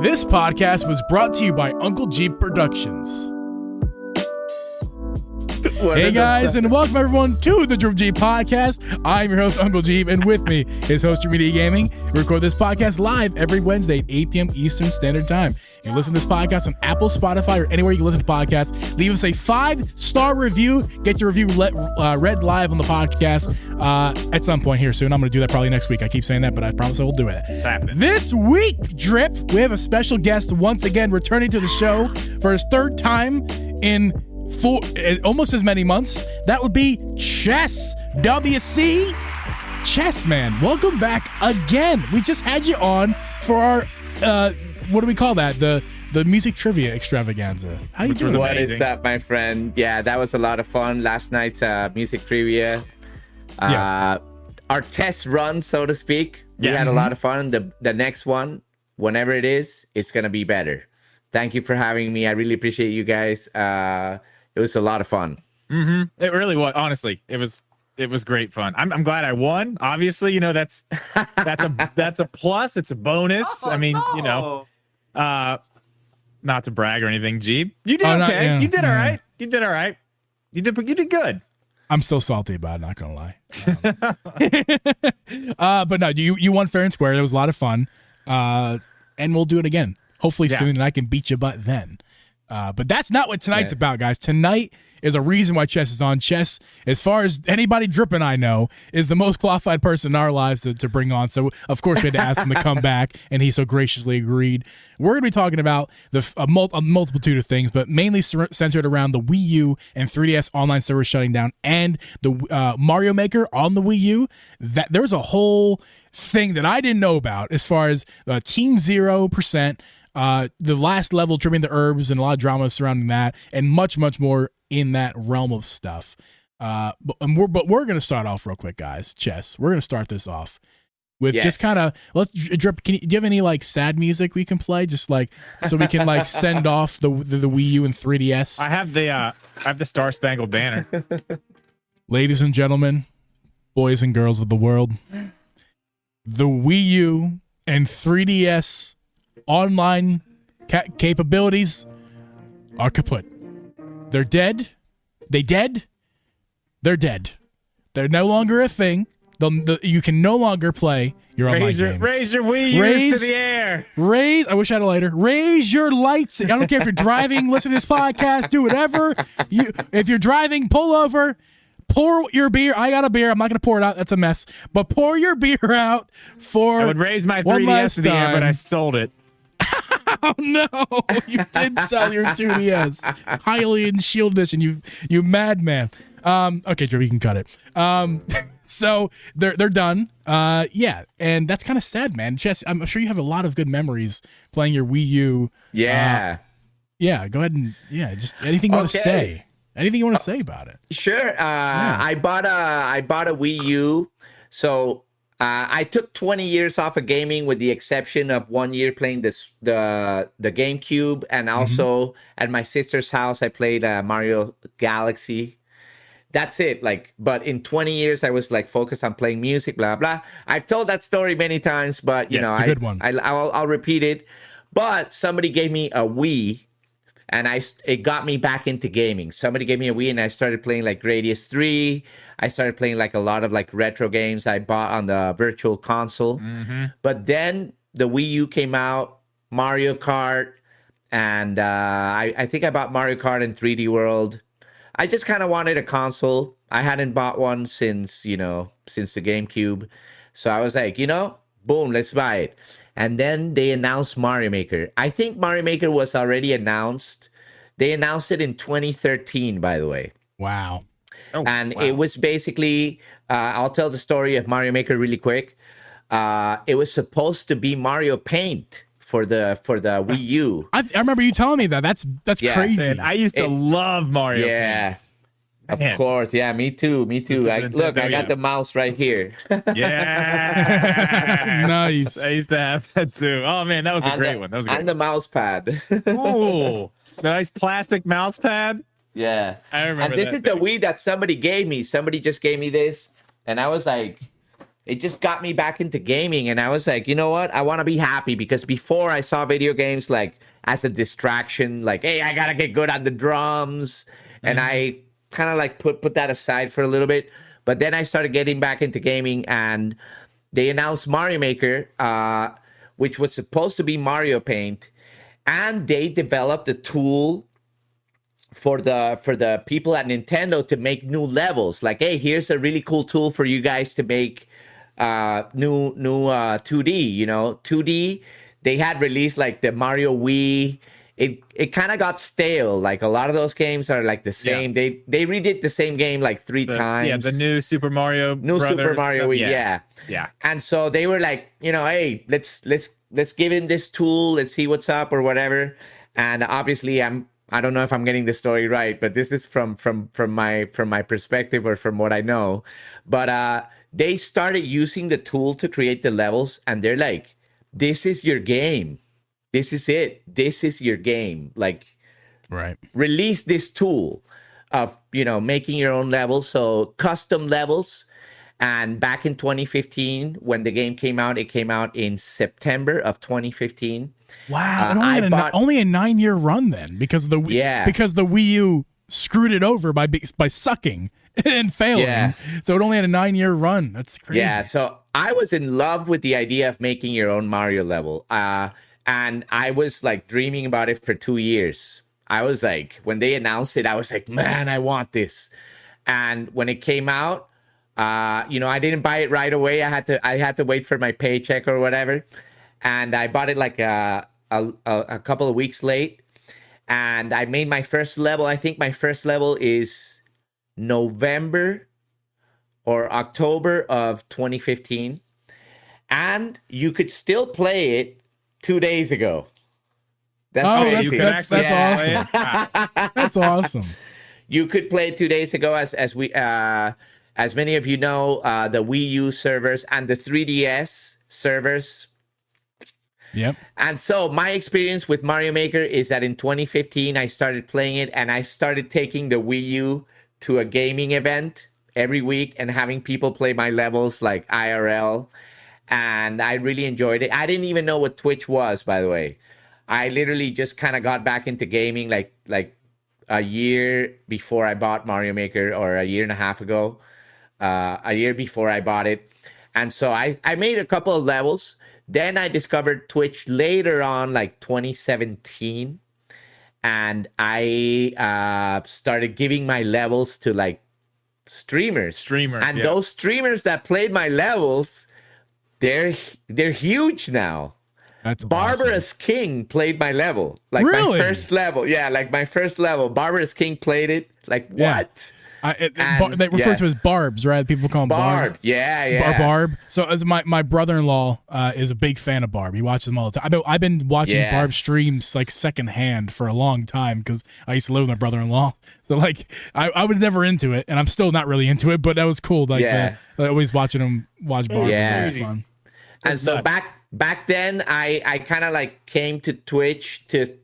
This podcast was brought to you by Uncle Geeb Productions. Hey guys, and welcome everyone to the Drew Geeb Podcast. I'm your host, Uncle Geeb, and with me is Host of Media Gaming. We record this podcast live every Wednesday at 8 p.m. Eastern Standard Time. You can listen to this podcast on Apple, Spotify, or anywhere you can listen to podcasts. Leave us a 5-star review. Get your review read live on the podcast at some point here soon. I'm going to do that probably next week. I keep saying that, but I promise I will do it. This week, Drip, we have a special guest once again returning to the show for his third time in almost as many months. That would be Chess WC. Chess, man, welcome back again. We just had you on for our what do we call that, the music trivia extravaganza. How you doing? What is up, my friend? Yeah, that was a lot of fun last night's music trivia. Our test run, so to speak. We had a lot of fun. The next one, whenever it is, it's gonna be better. Thank you for having me. I really appreciate you guys. It was a lot of fun. It really was. Honestly, it was great fun. I'm glad I won. Obviously, you know, that's a plus. It's a bonus. I mean, you know, not to brag or anything, Geeb. You did okay. You did all right. You did all right. You did good. I'm still salty about it, not gonna lie. But no, you won fair and square. It was a lot of fun. And we'll do it again. Hopefully soon, and I can beat your butt then. But that's not what tonight's about, guys. Tonight is a reason why Chess is on. Chess, as far as anybody dripping I know, is the most qualified person in our lives to bring on. So, of course, we had to ask him to come back, and he so graciously agreed. We're going to be talking about a multitude of things, but mainly centered around the Wii U and 3DS online servers shutting down and the Mario Maker on the Wii U. That there's a whole thing that I didn't know about as far as Team 0%, the last level trimming the herbs and a lot of drama surrounding that, and much, much more in that realm of stuff. But we're going to start off real quick, guys. Chess, we're going to start this off with just kind of, let's drip. Do you have any like sad music we can play? Just like, so we can like send off the Wii U and 3DS. I have the Star Spangled Banner. Ladies and gentlemen, boys and girls of the world, the Wii U and 3DS online capabilities are kaput. They're dead. They're dead. They're no longer a thing. You can no longer play your online games. Raise your Wii U to the air. I wish I had a lighter. Raise your lights. I don't care if you're driving, listen to this podcast, do whatever. If you're driving, pull over. Pour your beer. I got a beer. I'm not going to pour it out. That's a mess. But pour your beer out for. I would raise my 3DS to the air, but I sold it. Oh no! You did sell your 2DS. Highly in Shield Edition. You madman. Okay, Joe, you can cut it. So they're done. And that's kind of sad, man. Chess, I'm sure you have a lot of good memories playing your Wii U. Yeah. Go ahead and just anything you want to say. Anything you want to say about it? Sure. I bought a Wii U. So I took 20 years off of gaming, with the exception of 1 year playing the GameCube, and also at my sister's house I played Mario Galaxy. That's it. But in 20 years I was focused on playing music, blah blah. I've told that story many times, but you know, it's a good one. I'll repeat it. But somebody gave me a Wii, and it got me back into gaming. Somebody gave me a Wii, and I started playing Gradius 3. I started playing a lot of retro games I bought on the virtual console. But then the Wii U came out, Mario Kart, and I think I bought Mario Kart and 3D World. I just kind of wanted a console. I hadn't bought one since the GameCube. So I was like, boom, let's buy it. And then they announced Mario Maker. I think Mario Maker was already announced. They announced it in 2013, by the way. Wow. It was basically, I'll tell the story of Mario Maker really quick. It was supposed to be Mario Paint for the Wii U. I remember you telling me that. That's crazy. Man, I used to love Mario Paint. Yeah. Of course, yeah, me too. I got the mouse right here. Yeah, nice. I used to have that too. Oh man, that was a great one. That was great. And the mouse pad. Oh, nice plastic mouse pad. Yeah, I remember. And this is the Wii that somebody gave me. Somebody just gave me this, and I was like, it just got me back into gaming. And I was like, you know what? I want to be happy, because before I saw video games like as a distraction, like, hey, I gotta get good on the drums. And I kind of like put that aside for a little bit. But then I started getting back into gaming, and they announced Mario Maker, which was supposed to be Mario Paint. And they developed a tool for the people at Nintendo to make new levels. Like, hey, here's a really cool tool for you guys to make new 2D, 2D. They had released like the Mario Wii. It kind of got stale. Like, a lot of those games are like the same. Yeah. They redid the same game like three times. Yeah, the new Super Mario Super Mario Wii, yeah. And so they were like, hey, let's give in this tool, let's see what's up or whatever. And obviously I don't know if I'm getting the story right, but this is from my perspective, or from what I know. But they started using the tool to create the levels, and they're like, this is your game. This is it. This is your game. Like, right. Release this tool of, making your own levels. So custom levels. And back in 2015, when the game came out, it came out in September of 2015. Wow, only a 9-year run then, because the Wii U screwed it over by sucking and failing. Yeah. So it only had a 9-year run. That's crazy. Yeah, so I was in love with the idea of making your own Mario level. And I was like dreaming about it for 2 years. I was like, when they announced it, I was like, man, I want this. And when it came out, I didn't buy it right away. I had to wait for my paycheck or whatever. And I bought it like a couple of weeks late. And I made my first level. I think my first level is November or October of 2015. And you could still play it 2 days ago. That's awesome. That's awesome. You could play it 2 days ago, as many of you know, the Wii U servers and the 3DS servers. Yep. And so my experience with Mario Maker is that in 2015, I started playing it, and I started taking the Wii U to a gaming event every week and having people play my levels like IRL. And I really enjoyed it. I didn't even know what Twitch was, by the way. I literally just kind of got back into gaming like a year before I bought Mario Maker, or a year and a half ago. A year before I bought it. And so I made a couple of levels. Then I discovered Twitch later on, like 2017. And I started giving my levels to like streamers. And those streamers that played my levels, they're huge now. That's Barbarous awesome. King played my level. Like, really? My first level. Yeah, like my first level. Barbarous King played it. Like, what? They refer to as Barbs, right? People call them Barbs. Yeah. Barb. So as my brother-in-law is a big fan of Barb. He watches them all the time. I've been watching Barb streams like secondhand for a long time, because I used to live with my brother-in-law. So like I was never into it, and I'm still not really into it, but that was cool. Like always watching him watch Barb was always fun. And so back then I kind of like came to Twitch to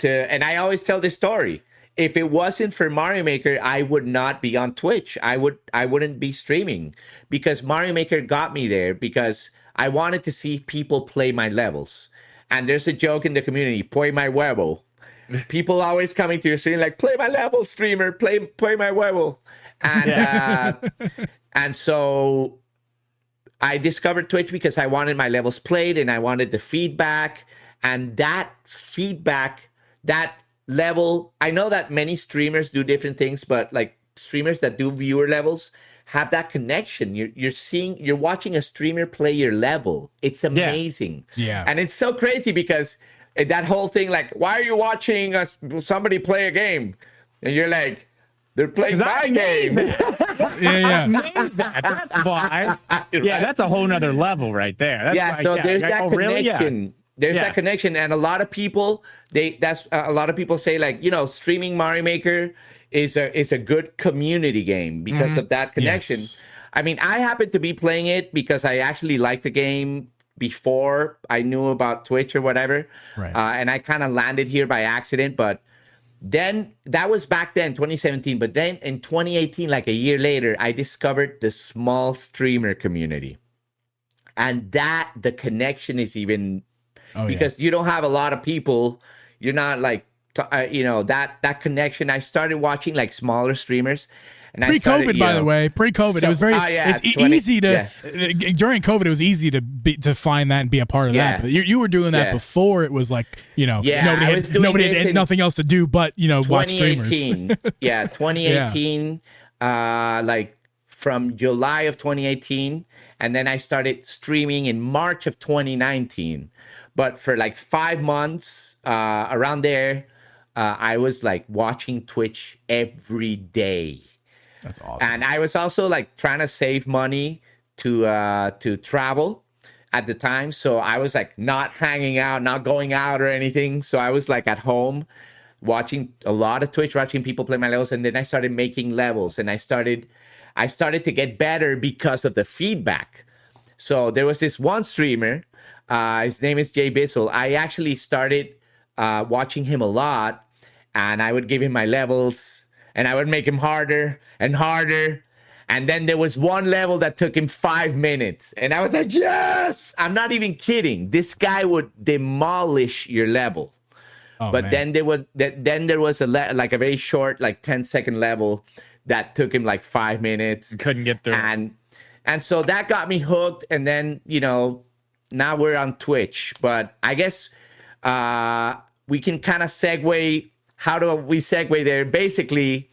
and I always tell this story. If it wasn't for Mario Maker, I would not be on Twitch. I wouldn't be streaming, because Mario Maker got me there, because I wanted to see people play my levels. And there's a joke in the community, "Play my huevo." People always coming to your stream like, "Play my level, streamer, play my huevo." And and so I discovered Twitch because I wanted my levels played, and I wanted the feedback. And that feedback, that level, I know that many streamers do different things, but like streamers that do viewer levels have that connection. You're watching a streamer play your level. It's amazing. Yeah. And it's so crazy, because that whole thing, like, why are you watching somebody play a game? And you're like, they're playing my game. Yeah. That's why. Yeah, that's a whole nother level right there. That's there's that connection. Really? Yeah. There's that connection, and a lot of people a lot of people say, like, streaming Mario Maker is a good community game because of that connection. Yes. I mean, I happen to be playing it because I actually liked the game before I knew about Twitch or whatever, right. And I kind of landed here by accident. But then that was back then, 2017. But then in 2018, like a year later, I discovered the small streamer community. and that the connection is even Oh, because you don't have a lot of people. You're not like that connection. I started watching like smaller streamers. And pre-COVID, by the way, pre-COVID, it was very. Easy to during COVID. It was easy to find that and be a part of that. But you were doing that before. It was like nobody had nothing else to do but watch streamers. 2018. Like from July of 2018, and then I started streaming in March of 2019. But for like 5 months, around there, I was like watching Twitch every day. That's awesome. And I was also like trying to save money to travel at the time. So I was like not hanging out, not going out or anything. So I was like at home watching a lot of Twitch, watching people play my levels. And then I started making levels, and I started to get better because of the feedback. So there was this one streamer, his name is Geeb. I actually started watching him a lot, and I would give him my levels, and I would make him harder and harder. And then there was one level that took him 5 minutes. And I was like, yes, I'm not even kidding. This guy would demolish your level. Oh, but man. then there was a very short, like 10-second level that took him like 5 minutes. Couldn't get through. And so that got me hooked. And then, now we're on Twitch. But I guess we can kind of segue. How do we segue there? Basically,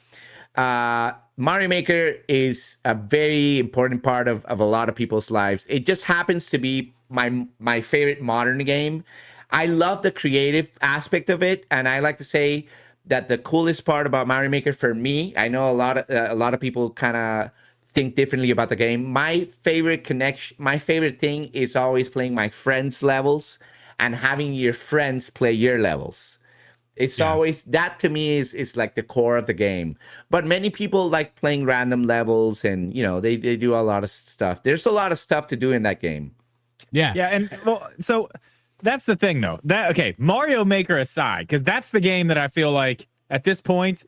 Mario Maker is a very important part of a lot of people's lives. It just happens to be my favorite modern game. I love the creative aspect of it, and I like to say that the coolest part about Mario Maker for me, I know a lot of people kind of think differently about the game. My favorite thing is always playing my friends' levels and having your friends play your levels. It's always that to me is like the core of the game. But many people like playing random levels, and they do a lot of stuff. There's a lot of stuff to do in that game. Yeah, and so that's the thing though. Mario Maker aside, because that's the game that I feel like at this point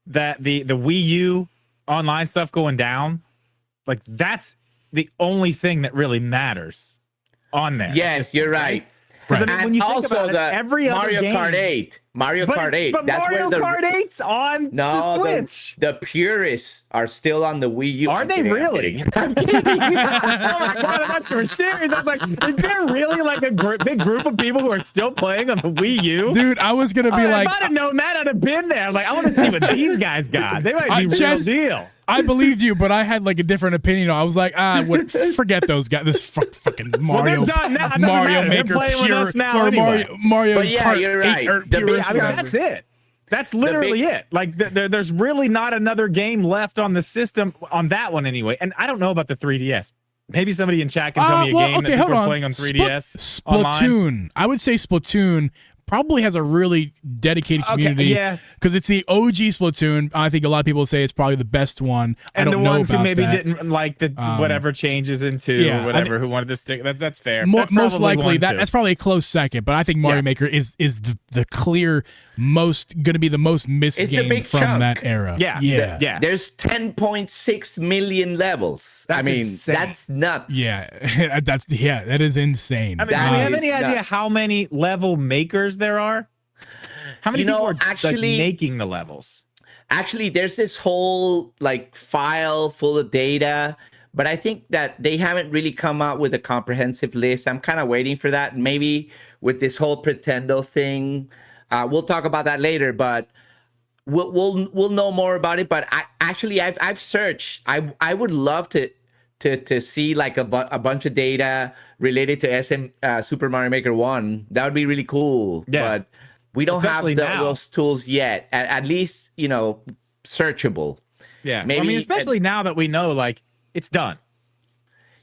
that the Wii U online stuff going down, like that's the only thing that really matters on there. Yes, you're right. Right. I mean, when you think also about every other Mario game, Kart 8. But That's Mario where Kart 8's on the Switch. The purists are still on the Wii U. Are they really? I'm kidding. Oh my God, I thought you were serious. I was like, is there really like a big group of people who are still playing on the Wii U? Dude, I was going to be like... If I'd have known that, I'd have been there. Like, I want to see what these guys got. They might be real deal. I believed you, but I had like a different opinion. I was like, forget those guys. This fucking Mario, well, they're done now. Mario Maker, pure now anyway. Mario. But yeah, Kart you're right. 8, that's it. That's literally it. Like, there's really not another game left on the system on that one anyway. And I don't know about the 3DS. Maybe somebody in chat can tell me a game that people are playing on 3DS. Splatoon. Online. I would say Splatoon probably has a really dedicated community because it's the OG Splatoon. I think a lot of people say it's probably the best one. And I don't the ones know who maybe that. didn't like the whatever changes into or whatever who wanted to stick. That's fair. Most likely that's probably a close second. But I think Mario Maker is the clear going to be the most missed game from that era. Yeah. There's 10.6 million levels. That's insane. That's nuts. Yeah, that is insane. I mean, do we have any idea how many level makers there are? How many people are actually making the levels? Actually, there's this whole like file full of data, but I think that they haven't really come out with a comprehensive list. I'm kind of waiting for that. Maybe with this whole Pretendo thing, we'll talk about that later. But we'll know more about it. But I've searched. I would love to see like a bunch of data related to Super Mario Maker 1. That would be really cool. Yeah. But we don't have those tools yet. At least, searchable. Yeah. Maybe. I mean, especially now that we know, like, it's done.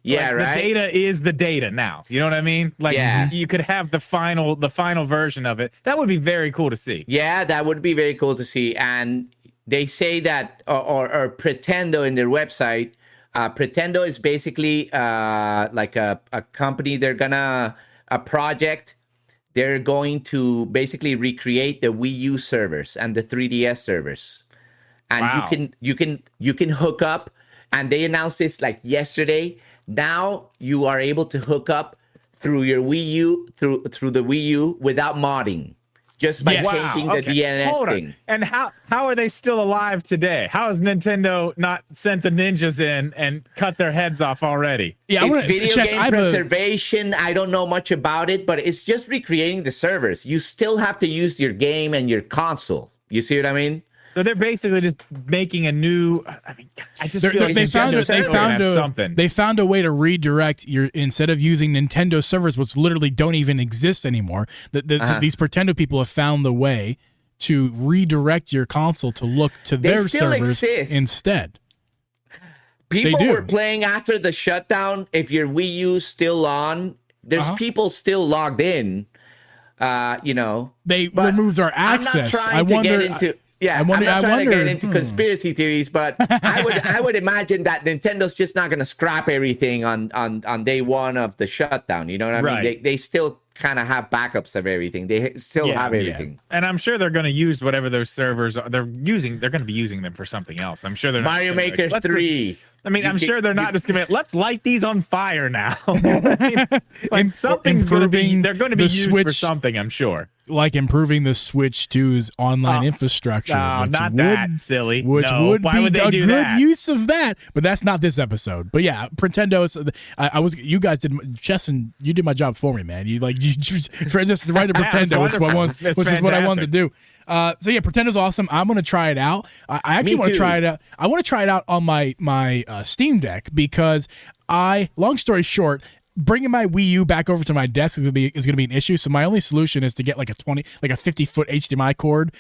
Yeah, like, right. The data is the data now. You know what I mean? Like, you could have the final version of it. That would be very cool to see. Yeah, that would be very cool to see. And they say that, or Pretendo in their website, Pretendo is basically like a company. A project. They're going to basically recreate the Wii U servers and the 3DS servers, and you can hook up. And they announced this like yesterday Now you are able to hook up through your Wii U through the Wii U without modding, just by changing the DNS thing. And how are they still alive today? How has Nintendo not sent the ninjas in and cut their heads off already? Yeah, it's video game preservation. I don't know much about it, but it's just recreating the servers. You still have to use your game and your console. You see what I mean? So they're basically just making a new. I mean, I just feel like they found a way to redirect your, instead of using Nintendo servers, which literally don't even exist anymore. These Pretendo people have found the way to redirect your console to look to their servers instead. People were playing after the shutdown. If your Wii U's still on, there's people still logged in. They removed our access. I'm not trying to get into conspiracy theories, but I would imagine that Nintendo's just not going to scrap everything on day one of the shutdown. You know what I mean? They still kind of have backups of everything. They still have everything. Yeah. And I'm sure they're going to use whatever those servers are. They're going to be using them for something else. I'm sure they're not Mario Maker 3. I'm sure they're not just going to, let's light these on fire now. Something's going to be, they're going to be used for something, I'm sure. Like improving the Switch 2's online infrastructure. Silly. Which would be a good use of that, but that's not this episode. But yeah, Nintendo's. You guys did, Chesson, you did my job for me, man. You transitioned right to Pretendo, which is what I wanted to do. So yeah, Pretendo's awesome. I'm gonna try it out. I actually want to try it out. I want to try it out on my Steam Deck because long story short, bringing my Wii U back over to my desk is gonna be an issue. So my only solution is to get like a 50-foot HDMI cord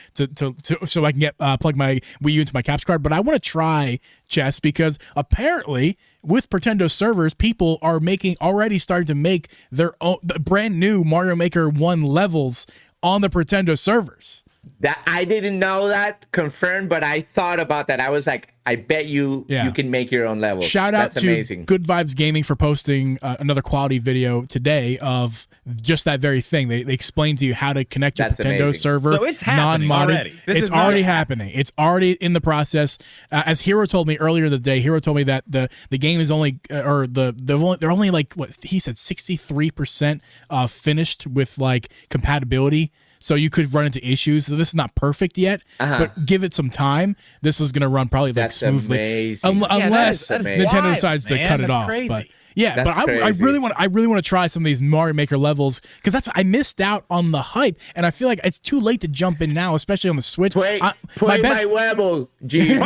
so I can get plug my Wii U into my capture card. But I want to try Chess because apparently with Pretendo servers, people are already starting to make their own brand new Mario Maker 1 levels on the Pretendo servers. That I didn't know that confirmed, but I thought about that. I was like, I bet you can make your own levels. Shout out to amazing. Good Vibes Gaming for posting another quality video today of just that very thing. They explain to you how to connect your Pretendo server. So it's happening already. It's already happening. It's already in the process. As Hero told me earlier in the day, Hero told me that the game is only, they're only like, what he said, 63% finished with like compatibility. So you could run into issues. So this is not perfect yet, but give it some time. This is going to run probably like smoothly, unless Nintendo decides to cut it off. Crazy. But yeah, but I really want to try some of these Mario Maker levels because I missed out on the hype, and I feel like it's too late to jump in now, especially on the Switch. Play my Wevel, Geeb.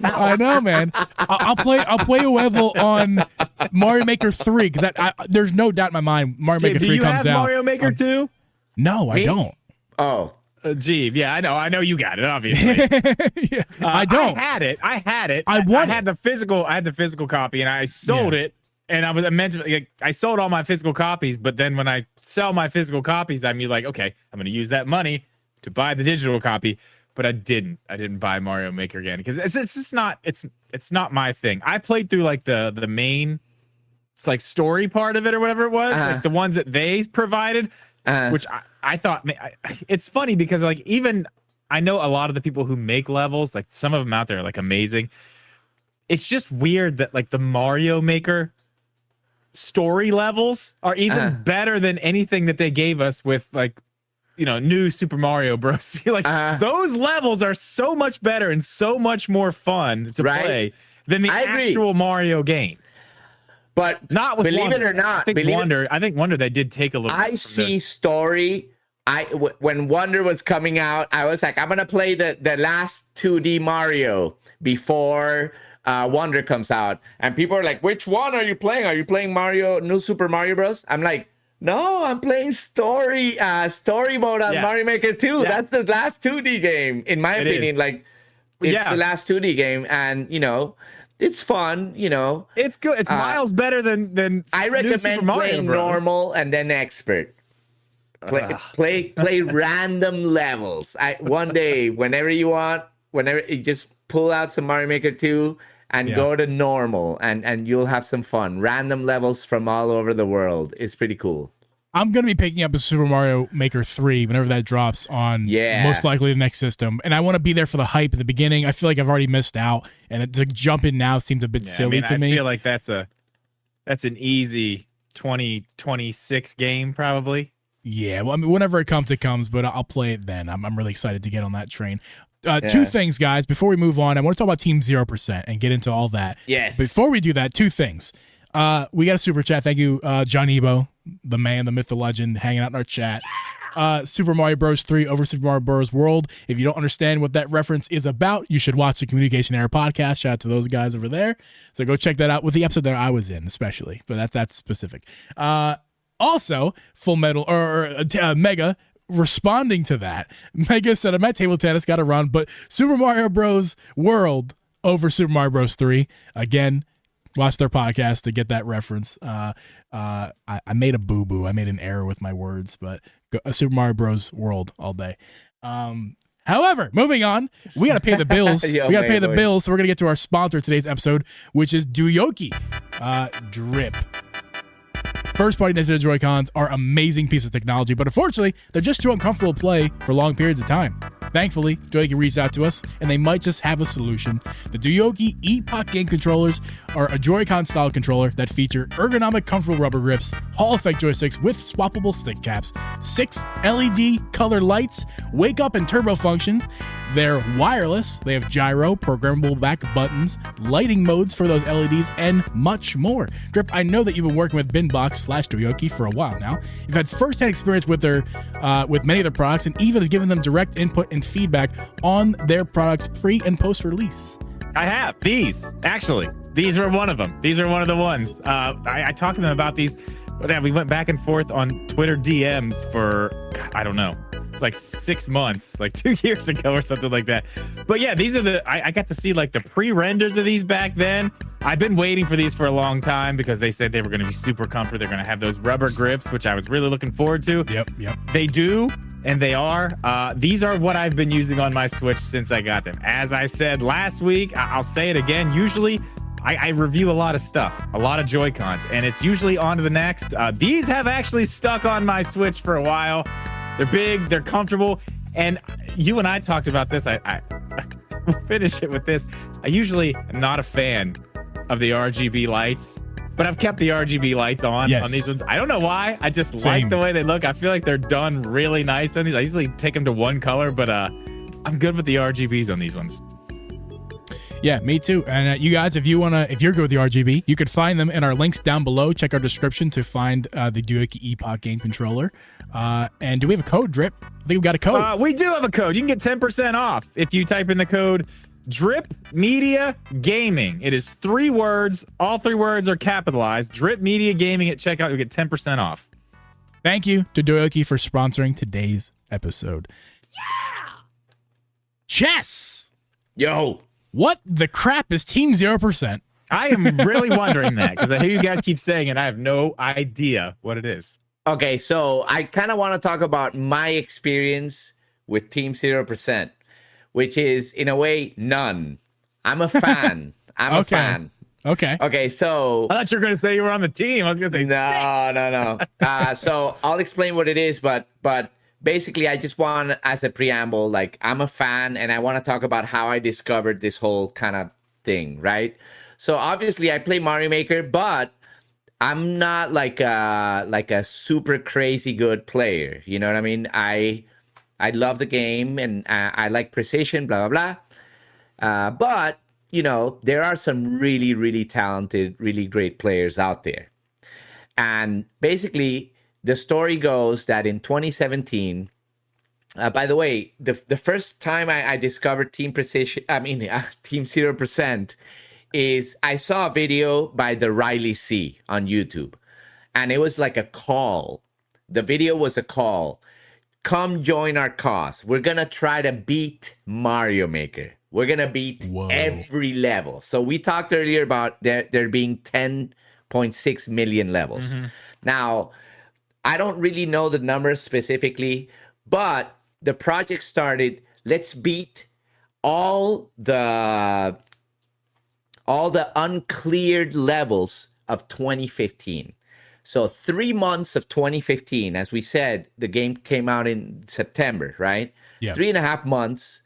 I know, man. I'll play a level on Mario Maker 3 because there's no doubt in my mind Mario Maker 3 comes out. Do you have Mario Maker 2? No, I don't. Oh. Geeb, yeah, I know you got it, obviously. Yeah, I don't. I had it. I had the physical copy, and I sold it. And I sold all my physical copies, but then when I sell my physical copies, I'm like, okay, I'm going to use that money to buy the digital copy. But I didn't buy Mario Maker again because it's just not my thing. I played through like the main, it's like story part of it or whatever it was, like the ones that they provided. Which I thought, it's funny because like even I know a lot of the people who make levels, like some of them out there are like amazing. It's just weird that like the Mario Maker story levels are even better than anything that they gave us with like, new Super Mario Bros. Like those levels are so much better and so much more fun to play than the actual Mario game. But not with believe Wonder. it or not, I think Wonder they did take a little. I see story. When Wonder was coming out, I was like, I'm gonna play the last 2D Mario before Wonder comes out, and people are like, which one are you playing? Are you playing New Super Mario Bros? I'm like, no, I'm playing story mode on Mario Maker 2. Yeah. That's the last 2D game, in my opinion. Like, it's the last 2D game, and it's fun, It's good. It's miles better than I recommend playing normal and then expert. Play random levels. One day, whenever you just pull out some Mario Maker 2 and go to normal, and you'll have some fun. Random levels from all over the world is pretty cool. I'm going to be picking up a Super Mario Maker 3 whenever that drops on most likely the next system. And I want to be there for the hype at the beginning. I feel like I've already missed out. And to jump in now seems a bit silly to me. I feel like that's an easy 2026 game, probably. Yeah, well, I mean, whenever it comes, but I'll play it then. I'm really excited to get on that train. Two things, guys, before we move on. I want to talk about Team 0% and get into all that. Yes. Before we do that, two things. We got a super chat. Thank you, John Ebo, the man, the myth, the legend, hanging out in our chat. Super Mario Bros. 3 over Super Mario Bros. World. If you don't understand what that reference is about, you should watch the Communication Error podcast. Shout out to those guys over there. So go check that out with the episode that I was in, especially. But that's specific. Also, Full Metal or Mega responding to that. Mega said, "I'm at table tennis, got to run, but Super Mario Bros. World over Super Mario Bros. 3 again." Watch their podcast to get that reference. I made a boo-boo. I made an error with my words, but Super Mario Bros. World all day. However, moving on, we got to pay the bills. We got to pay the bills, so we're going to get to our sponsor of today's episode, which is DOYOKY Drip. First-party Nintendo Joy-Cons are amazing pieces of technology, but unfortunately, they're just too uncomfortable to play for long periods of time. Thankfully, DOYOKY reached out to us, and they might just have a solution. The DOYOKY Epoch game controllers are a Joy-Con style controller that feature ergonomic, comfortable rubber grips, Hall effect joysticks with swappable stick caps, 6 LED color lights, wake up and turbo functions. They're wireless. They have gyro, programmable back buttons, lighting modes for those LEDs, and much more. Drip, I know that you've been working with Binbox/DOYOKY for a while now. You've had first-hand experience with with many of their products, and even have given them direct input and feedback on their products pre and post release. I have these were one of them. These are one of the ones. I talked to them about these. We went back and forth on Twitter DMs for, I don't know, it's like 6 months, like 2 years ago or something like that. But yeah, these are I got to see like the pre-renders of these back then. I've been waiting for these for a long time because they said they were going to be super comfy. They're going to have those rubber grips, which I was really looking forward to. Yep. They do. And they are. These are what I've been using on my Switch since I got them. As I said last week, I'll say it again. Usually, I review a lot of stuff, a lot of Joy-Cons, and it's usually on to the next. These have actually stuck on my Switch for a while. They're big, they're comfortable, and you and I talked about this. I will finish it with this. I usually am not a fan of the RGB lights, but I've kept the RGB lights on these ones. I don't know why. I just like the way they look. I feel like they're done really nice on these. I usually take them to one color, but I'm good with the RGBs on these ones. Yeah, me too. And you guys, if you're good with the RGB, you could find them in our links down below. Check our description to find the DOYOKY Epoch game controller. And do we have a code, Drip? I think we got a code. We do have a code. You can get 10% off if you type in the code Drip Media Gaming. It is 3 words. All 3 words are capitalized. Drip Media Gaming at checkout. You'll get 10% off. Thank you to DOYOKY for sponsoring today's episode. Yeah! Chess! Yo! What the crap is Team 0%? I am really wondering that because I hear you guys keep saying it. I have no idea what it is. Okay, so I kind of want to talk about my experience with Team 0%. Which is, in a way, none. I'm a fan. I'm a fan. Okay, so... I thought you were going to say you were on the team. I was going to say... No. So I'll explain what it is, but basically, I just want, as a preamble, like, I'm a fan, and I want to talk about how I discovered this whole kind of thing, right? So, obviously, I play Mario Maker, but I'm not like a super crazy good player. You know what I mean? I love the game, and I like precision, blah, blah, blah. But, you know, there are some really, really talented, really great players out there. And basically, the story goes that in 2017, by the way, the first time I discovered Team 0% is I saw a video by the Riley C on YouTube. And it was like a call. The video was a call. Come join our cause. We're going to try to beat Mario Maker. We're going to beat every level. So we talked earlier about there being 10.6 million levels. Mm-hmm. Now, I don't really know the numbers specifically, but the project started, let's beat all the uncleared levels of 2015. So 3 months of 2015, as we said, the game came out in September, right? Yeah. 3.5 months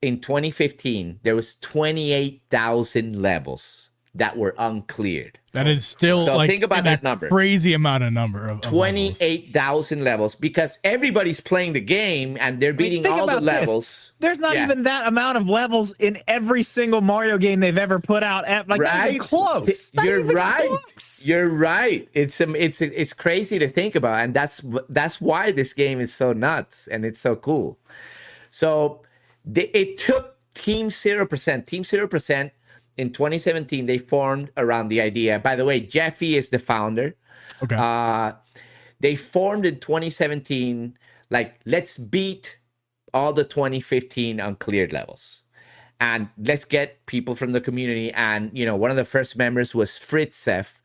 in 2015, there was 28,000 levels that were uncleared. That is still So like think about that number. Crazy amount of number of 28,000 levels because everybody's playing the game and they're beating all the levels. There's not even that amount of levels in every single Mario game they've ever put out. Like not even close. You're right. You're right. It's crazy to think about, and that's why this game is so nuts and it's so cool. So it took Team 0%. Team 0%. In 2017, they formed around the idea. By the way, Jeffy is the founder. Okay. They formed in 2017, like, let's beat all the 2015 uncleared levels. And let's get people from the community. And, one of the first members was Fritzef,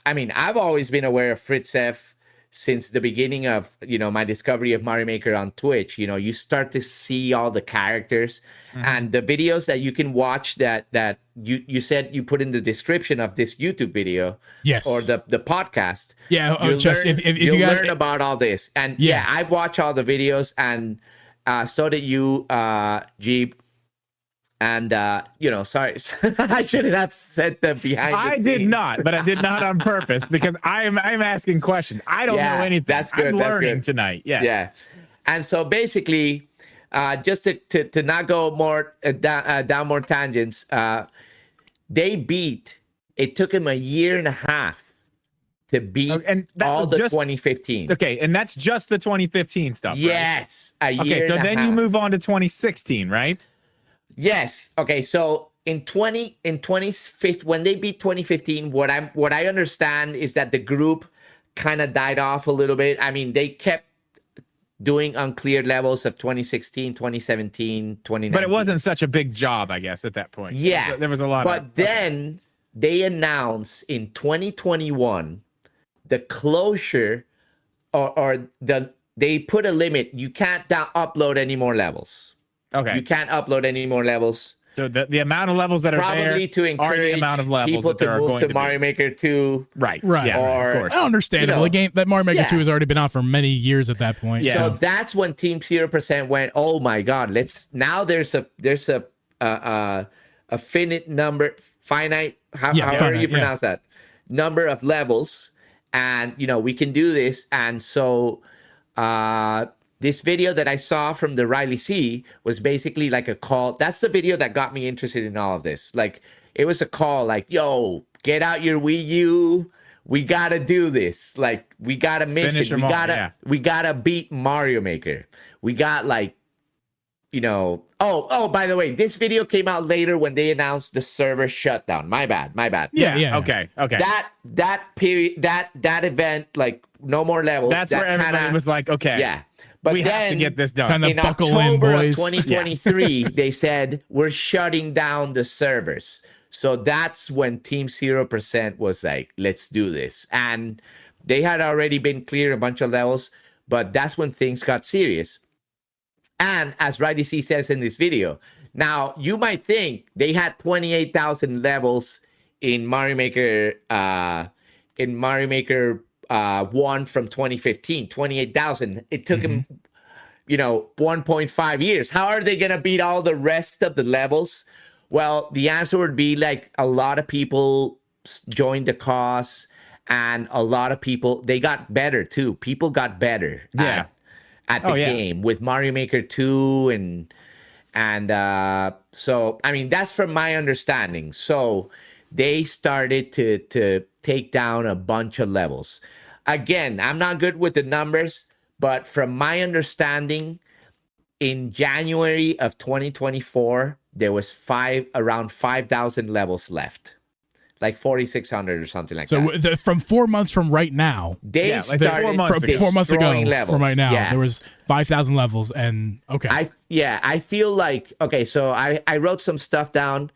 I've always been aware of Fritzef since the beginning of, my discovery of Mario Maker on Twitch. You start to see all the characters and the videos that you can watch that you said you put in the description of this YouTube video. Yes. Or the podcast. Yeah. If you'll you guys learn about all this. And yeah, I've watched all the videos, and so did you, Geeb. And, sorry, I shouldn't have said the behind the scenes. I did not, but I did not on purpose because I'm asking questions. I don't know anything. That's good. I'm learning tonight. Yes. Yeah. And so basically, just to not go more down more tangents, it took him a year and a half to beat all the 2015. Okay, and that's just the 2015 stuff, yes, right? A year and a half. So then you move on to 2016, right? Yes. Okay. So in 2015, when they beat 2015, what I understand is that the group kind of died off a little bit. They kept doing uncleared levels of 2016, 2017, 2019. But it wasn't such a big job, I guess, at that point. Yeah. There was a lot But then they announced in 2021 the closure they put a limit. You can't upload any more levels. Okay. You can't upload any more levels. So the amount of levels that are probably to encourage are the amount of levels people that there to are move going to to Mario Maker 2. Right. Right. Of course. Understandable. A game that Mario Maker 2 has already been out for many years at that point. Yeah. So that's when Team 0% went, oh my God, there's a finite number, however you pronounce that, number of levels, and we can do this. And so this video that I saw from the Riley C was basically like a call. That's the video that got me interested in all of this. Like, it was a call like, yo, get out your Wii U. We got to do this. Like, we got a mission. We got to beat Mario Maker. We got by the way, this video came out later when they announced the server shutdown. My bad. Yeah. Okay. That period, that event, like, no more levels. That's where everybody was like, okay. Yeah. But we have to get this done. In October of 2023, they said, we're shutting down the servers. So that's when Team 0% was like, let's do this. And they had already been clear a bunch of levels, but that's when things got serious. And as Riley C says in this video, now you might think they had 28,000 levels in Mario Maker, 1 from 2015, 28,000. It took him, 1.5 years. How are they going to beat all the rest of the levels? Well, the answer would be like a lot of people joined the cause, and a lot of people, they got better too. People got better at the game with Mario Maker 2 and so that's from my understanding. So they started to take down a bunch of levels. Again, I'm not good with the numbers, but from my understanding, in January of 2024, there was around 5,000 levels left, like 4,600 or something like that. So from 4 months from right now, they started 4 months ago levels. From right now, there was 5,000 levels, and okay. I feel like, okay, so I wrote some stuff down.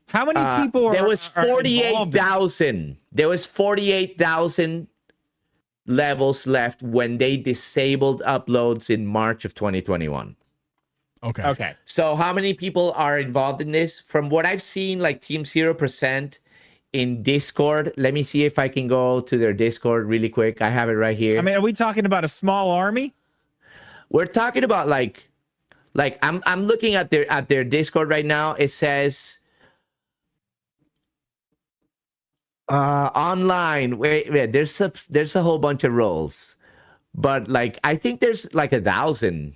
How many people there was 48,000. There was 48,000 levels left when they disabled uploads in March of 2021. Okay. So how many people are involved in this? From what I've seen, like Team 0% in Discord. Let me see if I can go to their Discord really quick. I have it right here. I mean, are we talking about a small army? We're talking about like I'm looking at their Discord right now. It says online. Wait, there's a whole bunch of roles, but like I think there's like 1,000.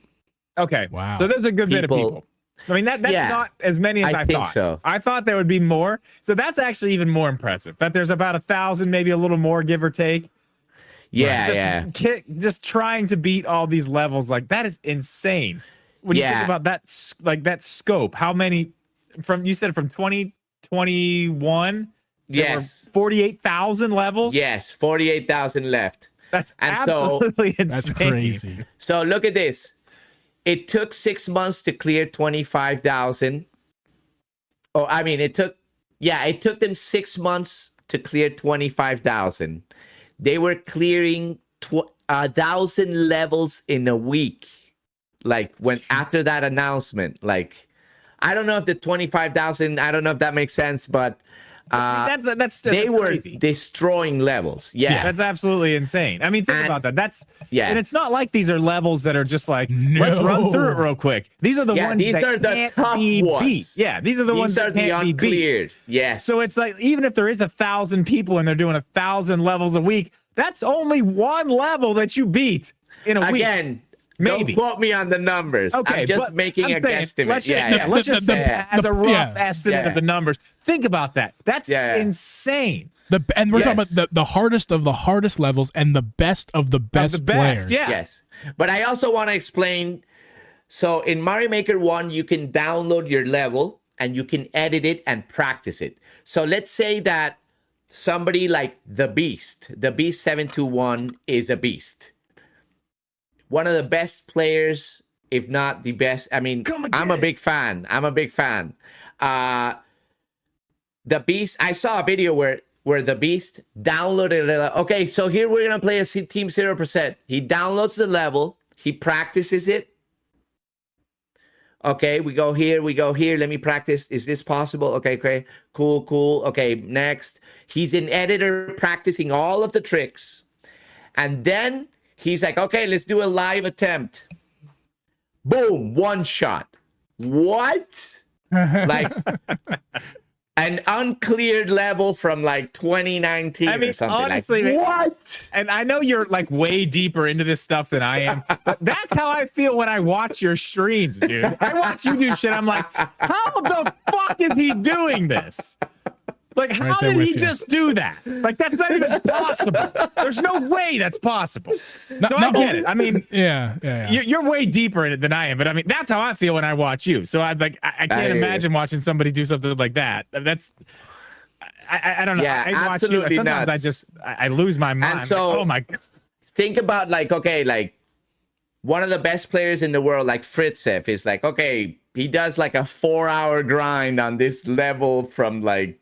Okay, wow. So there's a good bit of people. I mean, that's not as many as I think thought. so. I thought there would be more. So that's actually even more impressive. That there's about 1,000, maybe a little more, give or take. Yeah, Just trying to beat all these levels, like that is insane. When you think about that, like that scope, how many you said from 2021? Yes. 48,000 levels? Yes, 48,000 left. That's absolutely insane. That's crazy. So look at this. It took 6 months to clear 25,000. Oh, I mean, it took them 6 months to clear 25,000. They were clearing 1,000 levels in a week. Like after that announcement, like, I don't know if the 25,000, I don't know if that makes sense, but that's they were crazy. Destroying levels. Yeah, that's absolutely insane. I mean, think about that. And it's not like these are levels that are just like, let's run through it real quick. These are the ones these that are the can't tough be ones. beat. Yeah, these are the ones that can't be uncleared. beat. Yes. So it's like, even if there is 1,000 people and they're doing 1,000 levels a week, that's only one level that you beat in a week. Again, maybe. Don't quote me on the numbers. Okay, I'm just making a guesstimate. Let's just say as a rough estimate of the numbers. Think about that. That's insane. And we're talking about the hardest of the hardest levels and the best of the best players. Yeah. Yes. But I also want to explain. So in Mario Maker 1, you can download your level and you can edit it and practice it. So let's say that somebody like the Beast 721 is a beast. One of the best players, if not the best. I mean, I'm a big fan. The Beast, I saw a video where the Beast downloaded it. Okay, so here we're going to play a Team 0%. He downloads the level. He practices it. Okay, we go here. Let me practice. Is this possible? Okay, cool. Okay, next. He's an editor practicing all of the tricks. And then he's like, okay, let's do a live attempt. Boom, one shot. What? Like an uncleared level from like 2019 or something. Honestly, like, what? And I know you're like way deeper into this stuff than I am, but that's how I feel when I watch your streams, dude. I watch you do shit. I'm like, how the fuck is he doing this? Like, how did he just do that? Like, that's not even possible. There's no way that's possible. So I get it. I mean, yeah. You're way deeper in it than I am, but I mean, that's how I feel when I watch you. So I was like, I can't imagine watching somebody do something like that. That's, I don't know. Yeah, I watch you. Sometimes I lose my mind. And so, like, oh my God. Think about like, okay, like one of the best players in the world, like Fritzev, is like, okay, he does like a 4-hour grind on this level from like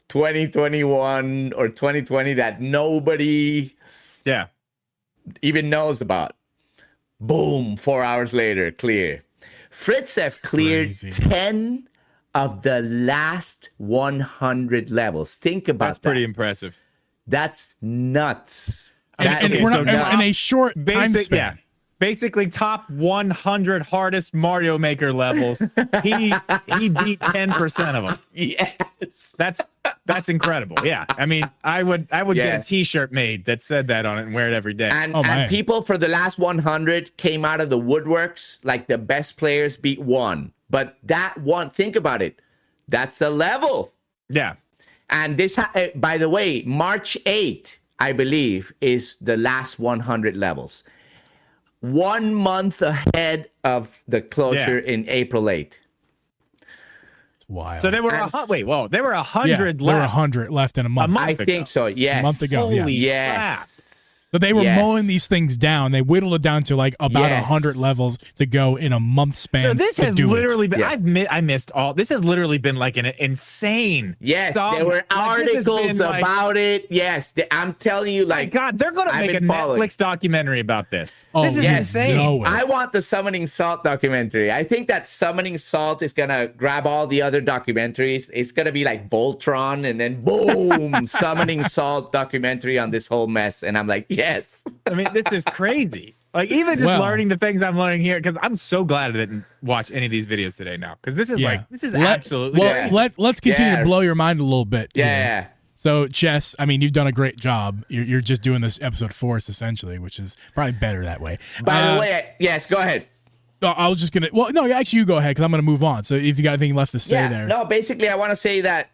2021 or 2020 that nobody even knows about. Boom, 4 hours later, clear. Fritzev cleared 10 of the last 100 levels. Think about that. That's pretty impressive. That's nuts. And we're not in a short time span. Yeah. Basically, top 100 hardest Mario Maker levels. He beat 10% of them. Yes, that's incredible. Yeah, I mean, I would get a T-shirt made that said that on it and wear it every day. And people for the last 100 came out of the woodworks. Like the best players beat one, but that one, think about it. That's a level. Yeah. And this, by the way, March 8th, I believe, is the last 100 levels. 1 month ahead of the closure in April 8th. It's wild. So there were there were 100 left. There were 100 left in a month. I think so. Yes. A month ago. Holy yes. So they were mowing these things down. They whittled it down to like about 100 levels to go in a month span. So this has literally been. Yeah. I missed all. This has literally been like an insane. Yes, saga. there were articles like, about it. Yes, I'm telling you, like, my God, they're going to make a Netflix documentary about this. Oh, this is insane. No way. I want the Summoning Salt documentary. I think that Summoning Salt is gonna grab all the other documentaries. It's gonna be like Voltron, and then boom, Summoning Salt documentary on this whole mess. And I'm like, yes. I mean, this is crazy. Like, even just learning the things I'm learning here, because I'm so glad I didn't watch any of these videos today now, because this is absolutely. Well, let's continue to blow your mind a little bit. Yeah. So, Chess, I mean, you've done a great job. You're just doing this episode for us, essentially, which is probably better that way. By the way, yes, go ahead. I was just gonna. Well, no, actually, you go ahead because I'm gonna move on. So, if you got anything left to say there, no. Basically, I want to say that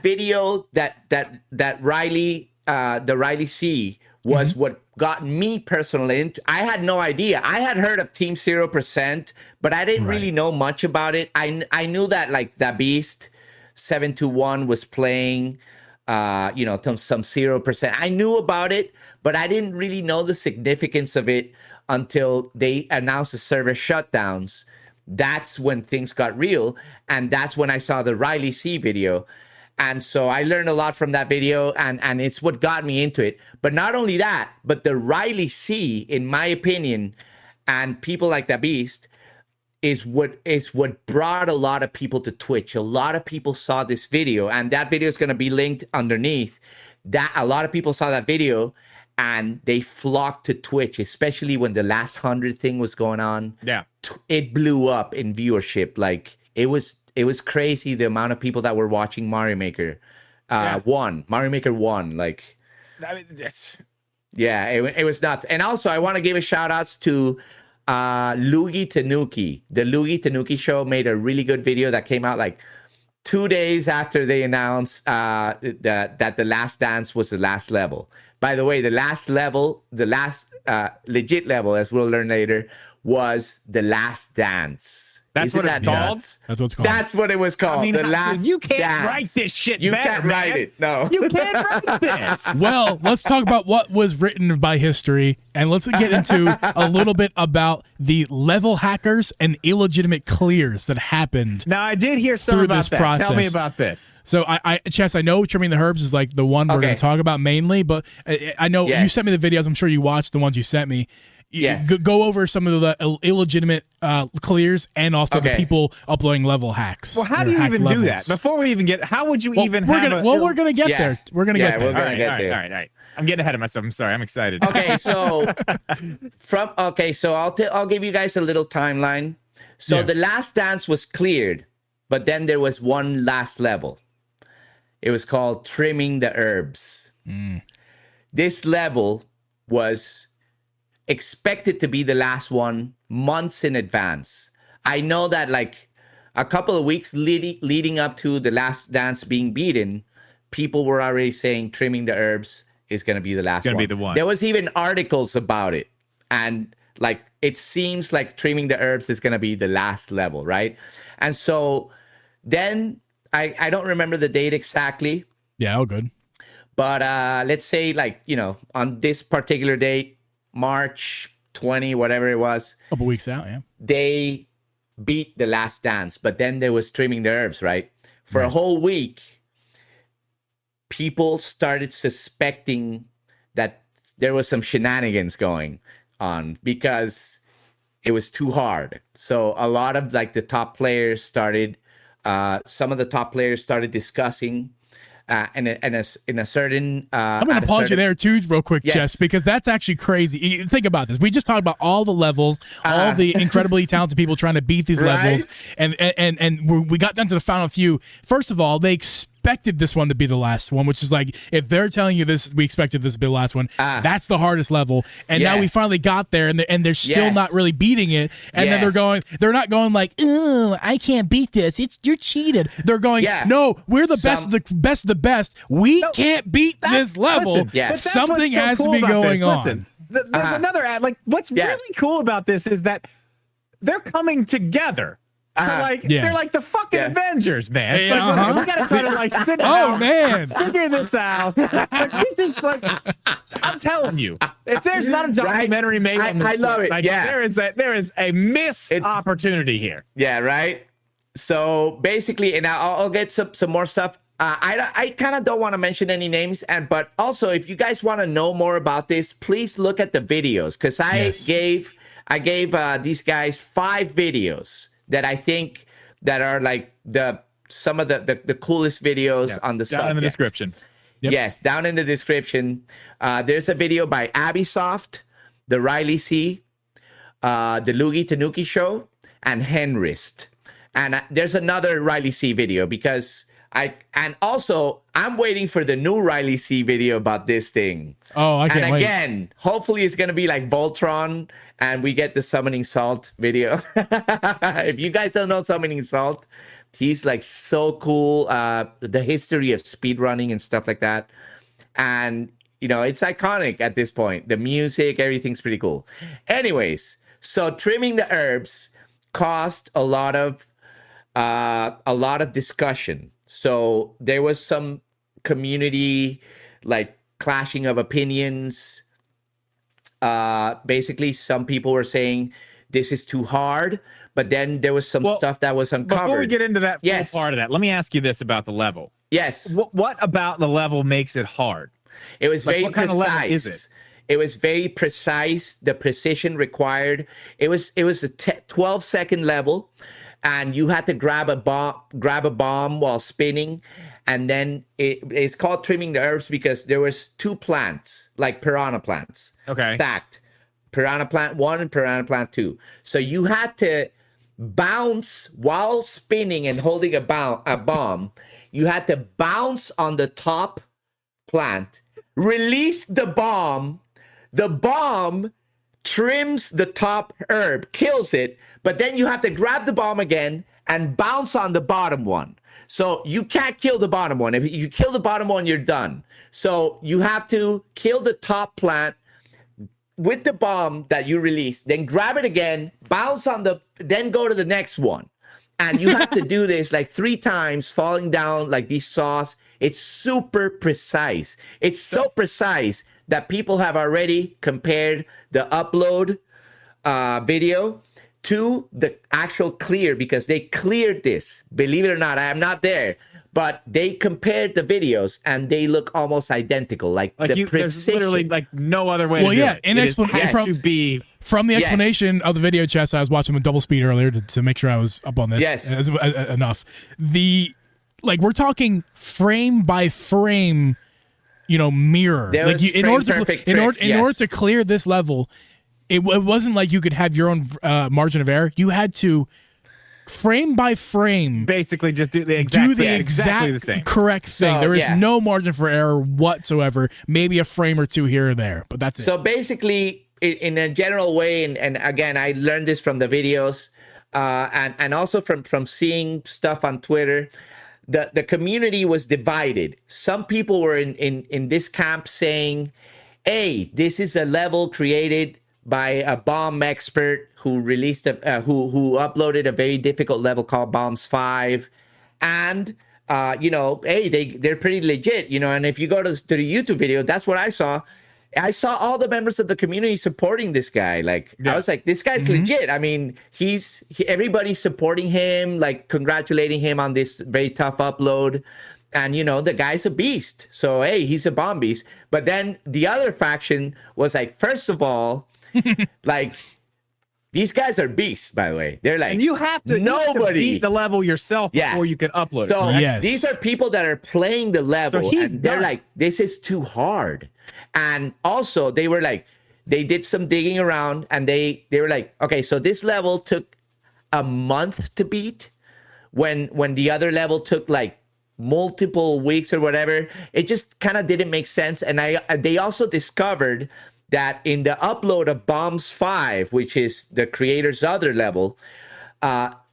video that Riley, the Riley C, was what got me personally into. I had no idea. I had heard of Team 0%, but I didn't really know much about it. I knew that like the Beast 721 was playing. Some 0%. I knew about it, but I didn't really know the significance of it until they announced the server shutdowns. That's when things got real, and that's when I saw the Riley C video. And so I learned a lot from that video, and it's what got me into it. But not only that, but the Riley C, in my opinion, and people like the Beast, is what brought a lot of people to Twitch. A lot of people saw this video, and that video is going to be linked underneath. That a lot of people saw that video, and they flocked to Twitch, especially when the last 100 thing was going on. Yeah, it blew up in viewership. Like it was crazy the amount of people that were watching Mario Maker. Mario Maker 1. Like, I mean, that's... yeah, it was nuts. And also, I want to give a shout outs to Luigi Tanuki. The Luigi Tanuki show made a really good video that came out like 2 days after they announced that the Last Dance was the last level. By the way, the last legit level, as we'll learn later, was the Last Dance. That's what it's called? That's what it's called. That's what it was called. I mean, the Last you can't Dance. write this shit You better, can't man. write it. No. You can't write this. Well, let's talk about what was written by history, and let's get into a little bit about the level hackers and illegitimate clears that happened. Now, I did hear something about this that. process. Tell me about this. So, Chess, I know Trimming the Herbs is like the one we're going to talk about mainly, but I know you sent me the videos. I'm sure you watched the ones you sent me. Yes. Go over some of the illegitimate clears and also the people uploading level hacks. Well, how do you even do that? Before we even get, how would you even we're have gonna, we're going to get there. We're going to get there. We're going to get there. All right. I'm getting ahead of myself. I'm sorry. I'm excited. Okay, so I'll give you guys a little timeline. So the Last Dance was cleared, but then there was one last level. It was called Trimming the Herbs. This level was expected to be the last one months in advance. I know that like a couple of weeks leading up to the Last Dance being beaten, people were already saying Trimming the Herbs is going to be the last one. Going to be the one. There was even articles about it. And like, it seems like Trimming the Herbs is going to be the last level, right? And so then I don't remember the date exactly. Yeah, all good. But let's say like, on this particular date, March 20, whatever it was. A couple weeks out, yeah. They beat the Last Dance, but then they was Trimming the Herbs, right? For a whole week, people started suspecting that there was some shenanigans going on because it was too hard. So a lot of like the top players started, some of the top players started discussing in a certain I'm going to pause you there too real quick, Jess, because that's actually crazy. Think about this. We just talked about all the levels, all the incredibly talented people trying to beat these levels, and we got down to the final few. First of all, they expected this one to be the last one, which is like, if they're telling you this, we expected this to be the last one, that's the hardest level. And now we finally got there, and they're still not really beating it. And then they're not going like, oh, I can't beat this. You're cheated. They're going, no, we're the best of the best. We can't beat this level. Something has to be going on. Listen, there's another ad. Like, what's really cool about this is that they're coming together. they're like the fucking Avengers, man. Yeah, Like, we gotta try to like sit down, man, figure this out. Like, this is like, I'm telling you, if there's not a documentary made on this, I love it. like, Yeah, there is a missed opportunity here. Yeah, right. So basically, and I'll get some more stuff. I kind of don't want to mention any names, but also if you guys want to know more about this, please look at the videos, because I gave these guys 5 videos that I think that are like some of the coolest videos on the subject. Down in the description. Yep. Yes, down in the description. There's a video by Abisoft, the Riley C, the Loogie Tanuki Show, and Henrist. And there's another Riley C video because I'm waiting for the new Riley C video about this thing. Oh, I can't wait. And again, hopefully it's going to be like Voltron and we get the Summoning Salt video. If you guys don't know Summoning Salt, he's like so cool. The history of speedrunning and stuff like that. And, it's iconic at this point. The music, everything's pretty cool. Anyways, so trimming the herbs caused a lot of discussion. So there was some community like clashing of opinions. Basically, some people were saying this is too hard, but then there was some stuff that was uncovered. Before we get into that full part of that, let me ask you this about the level. Yes. What about the level makes it hard? It was very what kind precise. Of level is it? It was very precise. The precision required. It was a 12-second level. And you had to grab a bomb while spinning, and then it's called trimming the herbs because there was 2 plants, like piranha plants, stacked, piranha plant 1 and piranha plant 2. So you had to bounce while spinning and holding a bomb. You had to bounce on the top plant, release the bomb. The bomb trims the top herb, kills it, but then you have to grab the bomb again and bounce on the bottom one. So you can't kill the bottom one. If you kill the bottom one, you're done. So you have to kill the top plant with the bomb that you release, then grab it again, bounce on then go to the next one. And you have to do this like 3 times, falling down like these saws. It's super precise. It's so precise that people have already compared the upload video to the actual clear, because they cleared this. Believe it or not, I am not there, but they compared the videos and they look almost identical. Like the precision. There's literally like no other way to do it. From the explanation of the video, Chess, I was watching with double speed earlier to make sure I was up on this. Yes. Enough. We're talking frame by frame, mirror. In order to clear this level, it wasn't like you could have your own margin of error. You had to frame by frame basically just do the exact same correct thing. So, there is no margin for error whatsoever. Maybe a frame or 2 here or there, but that's it. So basically, in a general way, and again, I learned this from the videos and also from seeing stuff on Twitter. The community was divided. Some people were in this camp saying, hey, this is a level created by a bomb expert who released who uploaded a very difficult level called Bombs 5. And hey, they're pretty legit, and if you go to the YouTube video, that's what I saw. I saw all the members of the community supporting this guy. I was like, this guy's legit. I mean, everybody's supporting him, like congratulating him on this very tough upload. And, the guy's a beast. So, hey, he's a bomb beast. But then the other faction was like, first of all, like, these guys are beasts, by the way. They're like, and you have to beat the level yourself before you can upload it. So these are people that are playing the level, and they're like, this is too hard. And also, they were like, they did some digging around, and they were like, okay, so this level took a month to beat, when the other level took like multiple weeks or whatever. It just kind of didn't make sense. And they also discovered that in the upload of Bombs 5, which is the creator's other level,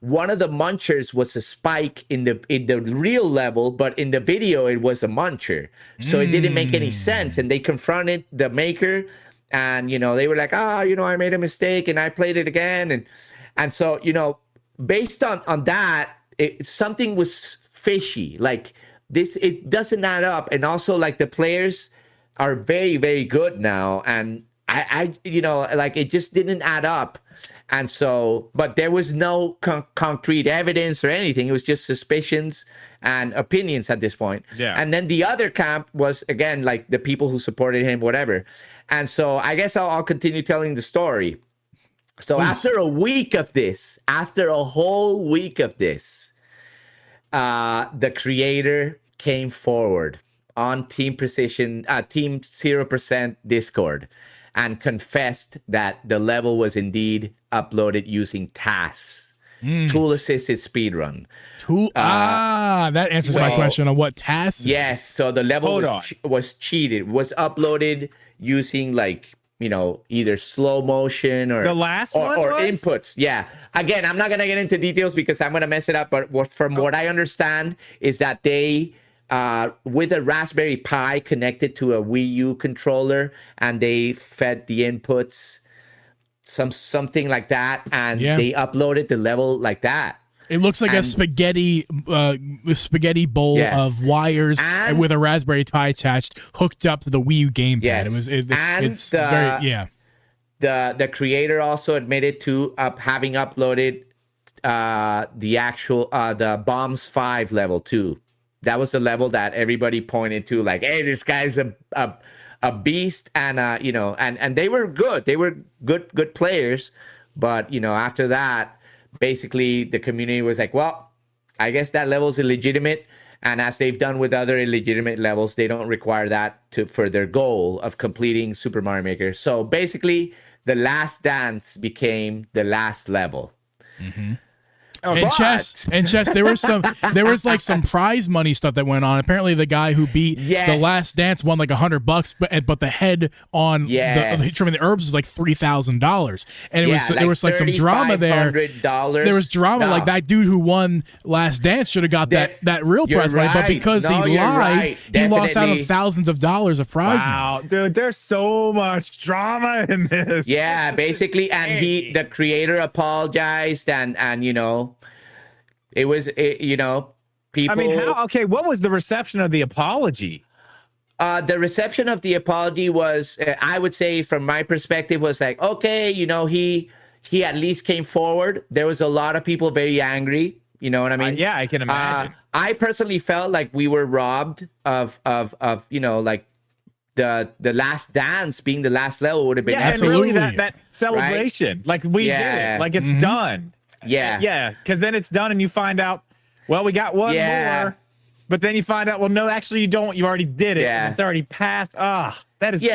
one of the munchers was a spike in the real level, but in the video it was a muncher. So it didn't make any sense. And they confronted the maker, and they were like, I made a mistake and I played it again. And so, based on that, something was fishy. Like this, it doesn't add up. And also, like, the players are very, very good now, and I like, it just didn't add up. And so, but there was no concrete evidence or anything. It was just suspicions and opinions at this point. Yeah. And then the other camp was, again, like the people who supported him, whatever. And so I guess I'll continue telling the story. So after a week of this, after a whole week of this, the creator came forward on Team 0% Discord and confessed that the level was indeed uploaded using TAS, tool assisted speedrun. That answers my question on what TAS is. Yes, so the level was cheated, was uploaded using, like, either slow motion or the last one or inputs. Yeah. Again, I'm not gonna get into details because I'm gonna mess it up. But what I understand is that they, with a Raspberry Pi connected to a Wii U controller, and they fed the inputs something like that, and they uploaded the level like that. It looks like a spaghetti bowl of wires with a Raspberry Pi attached, hooked up to the Wii U gamepad. Yes. The creator also admitted to having uploaded the Bombs 5 level too. That was the level that everybody pointed to, like, hey, this guy's a beast, and and they were good. They were good players, but after that, basically, the community was like, well, I guess that level's illegitimate. And as they've done with other illegitimate levels, they don't require that for their goal of completing Super Mario Maker. So basically, the last dance became the last level. Mm-hmm. And chess, there was like some prize money stuff that went on. Apparently, the guy who beat the last dance won like $100, but the head on trimming the herbs was like $3,000, and there was like some drama there. There was drama, like that dude who won last dance should have got that real prize money, but because he lied, he lost out on thousands of dollars of prize money. Wow, dude, there's so much drama in this. Yeah, basically, and the creator apologized, and it was, people. I mean, what was the reception of the apology? The reception of the apology was, I would say, from my perspective, was like, okay, he at least came forward. There was a lot of people very angry. You know what I mean? Yeah, I can imagine. I personally felt like we were robbed of like the last dance being the last level would have been absolutely and really that celebration, right? Like we did it, like it's done. Yeah, because then it's done and you find out, well, we got one more, but then you find out, well, no, actually you don't. You already did it. Yeah. It's already passed. That is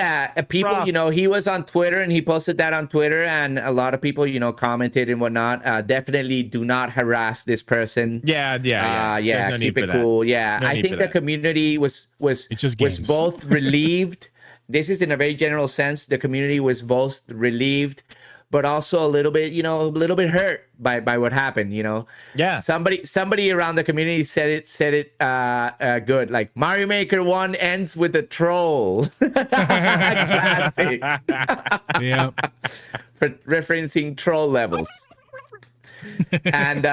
people, rough. He was on Twitter and he posted that on Twitter, and a lot of people, commented and whatnot. Definitely do not harass this person. Yeah. No, keep it cool. Yeah, no I think the community was both relieved. This is in a very general sense. The community was both relieved, but also a little bit hurt by what happened. Yeah. Somebody around the community said it good. Like, Mario Maker 1 ends with a troll. Classic. Yeah. For referencing troll levels. And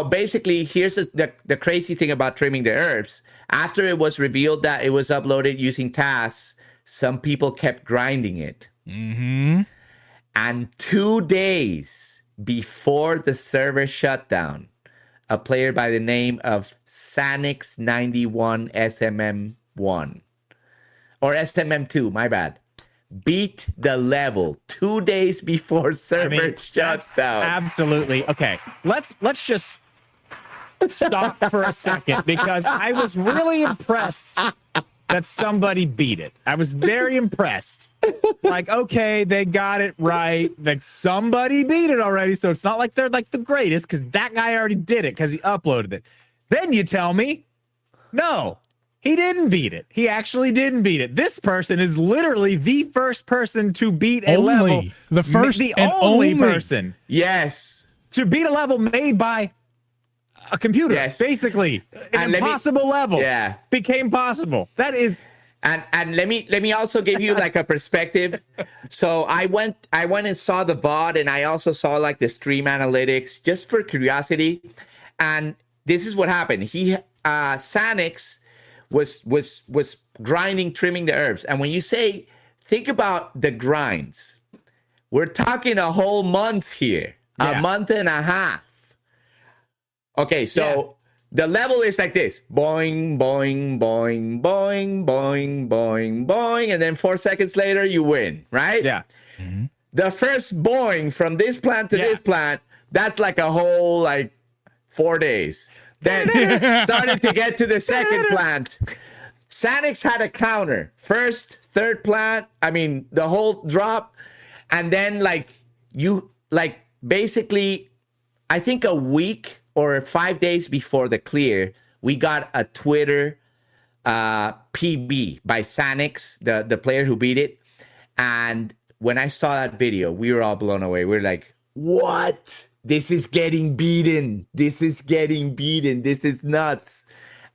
basically, here's the crazy thing about trimming the herbs. After it was revealed that it was uploaded using TAS, some people kept grinding it. Mm-hmm. And 2 days before the server shutdown, a player by the name of Sanix91 SMM1 or SMM2, my bad, beat the level 2 days before server shutdown. Absolutely. Okay, let's just stop for a second, because I was really impressed that somebody beat it. I was very impressed. Like, okay, they got it right. Like, somebody beat it already, so it's not like they're like the greatest, because that guy already did it because he uploaded it. Then you tell me, no, he didn't beat it. He actually didn't beat it. This person is literally the first person to beat a level. The only person. Yes. To beat a level made by a computer. Yes. Basically. An impossible level. Yeah. Became possible. That is And let me also give you like a perspective. So I went and saw the VOD, and I also saw like the stream analytics just for curiosity. And this is what happened. Sanix was grinding, trimming the herbs. And when you say, think about the grinds, we're talking a whole month here, a month and a half. Okay, so the level is like this: boing, boing, boing, boing, boing, boing, boing, and then 4 seconds later you win, right? Yeah. Mm-hmm. The first boing from this plant to this plant, that's like a whole like 4 days. Then started to get to the second plant. Sanix had a counter. First, third plant, the whole drop, and then basically, I think a week or 5 days before the clear, we got a Twitter PB by Sanix, the player who beat it. And when I saw that video, we were all blown away. We were like, what? This is getting beaten. This is getting beaten. This is nuts.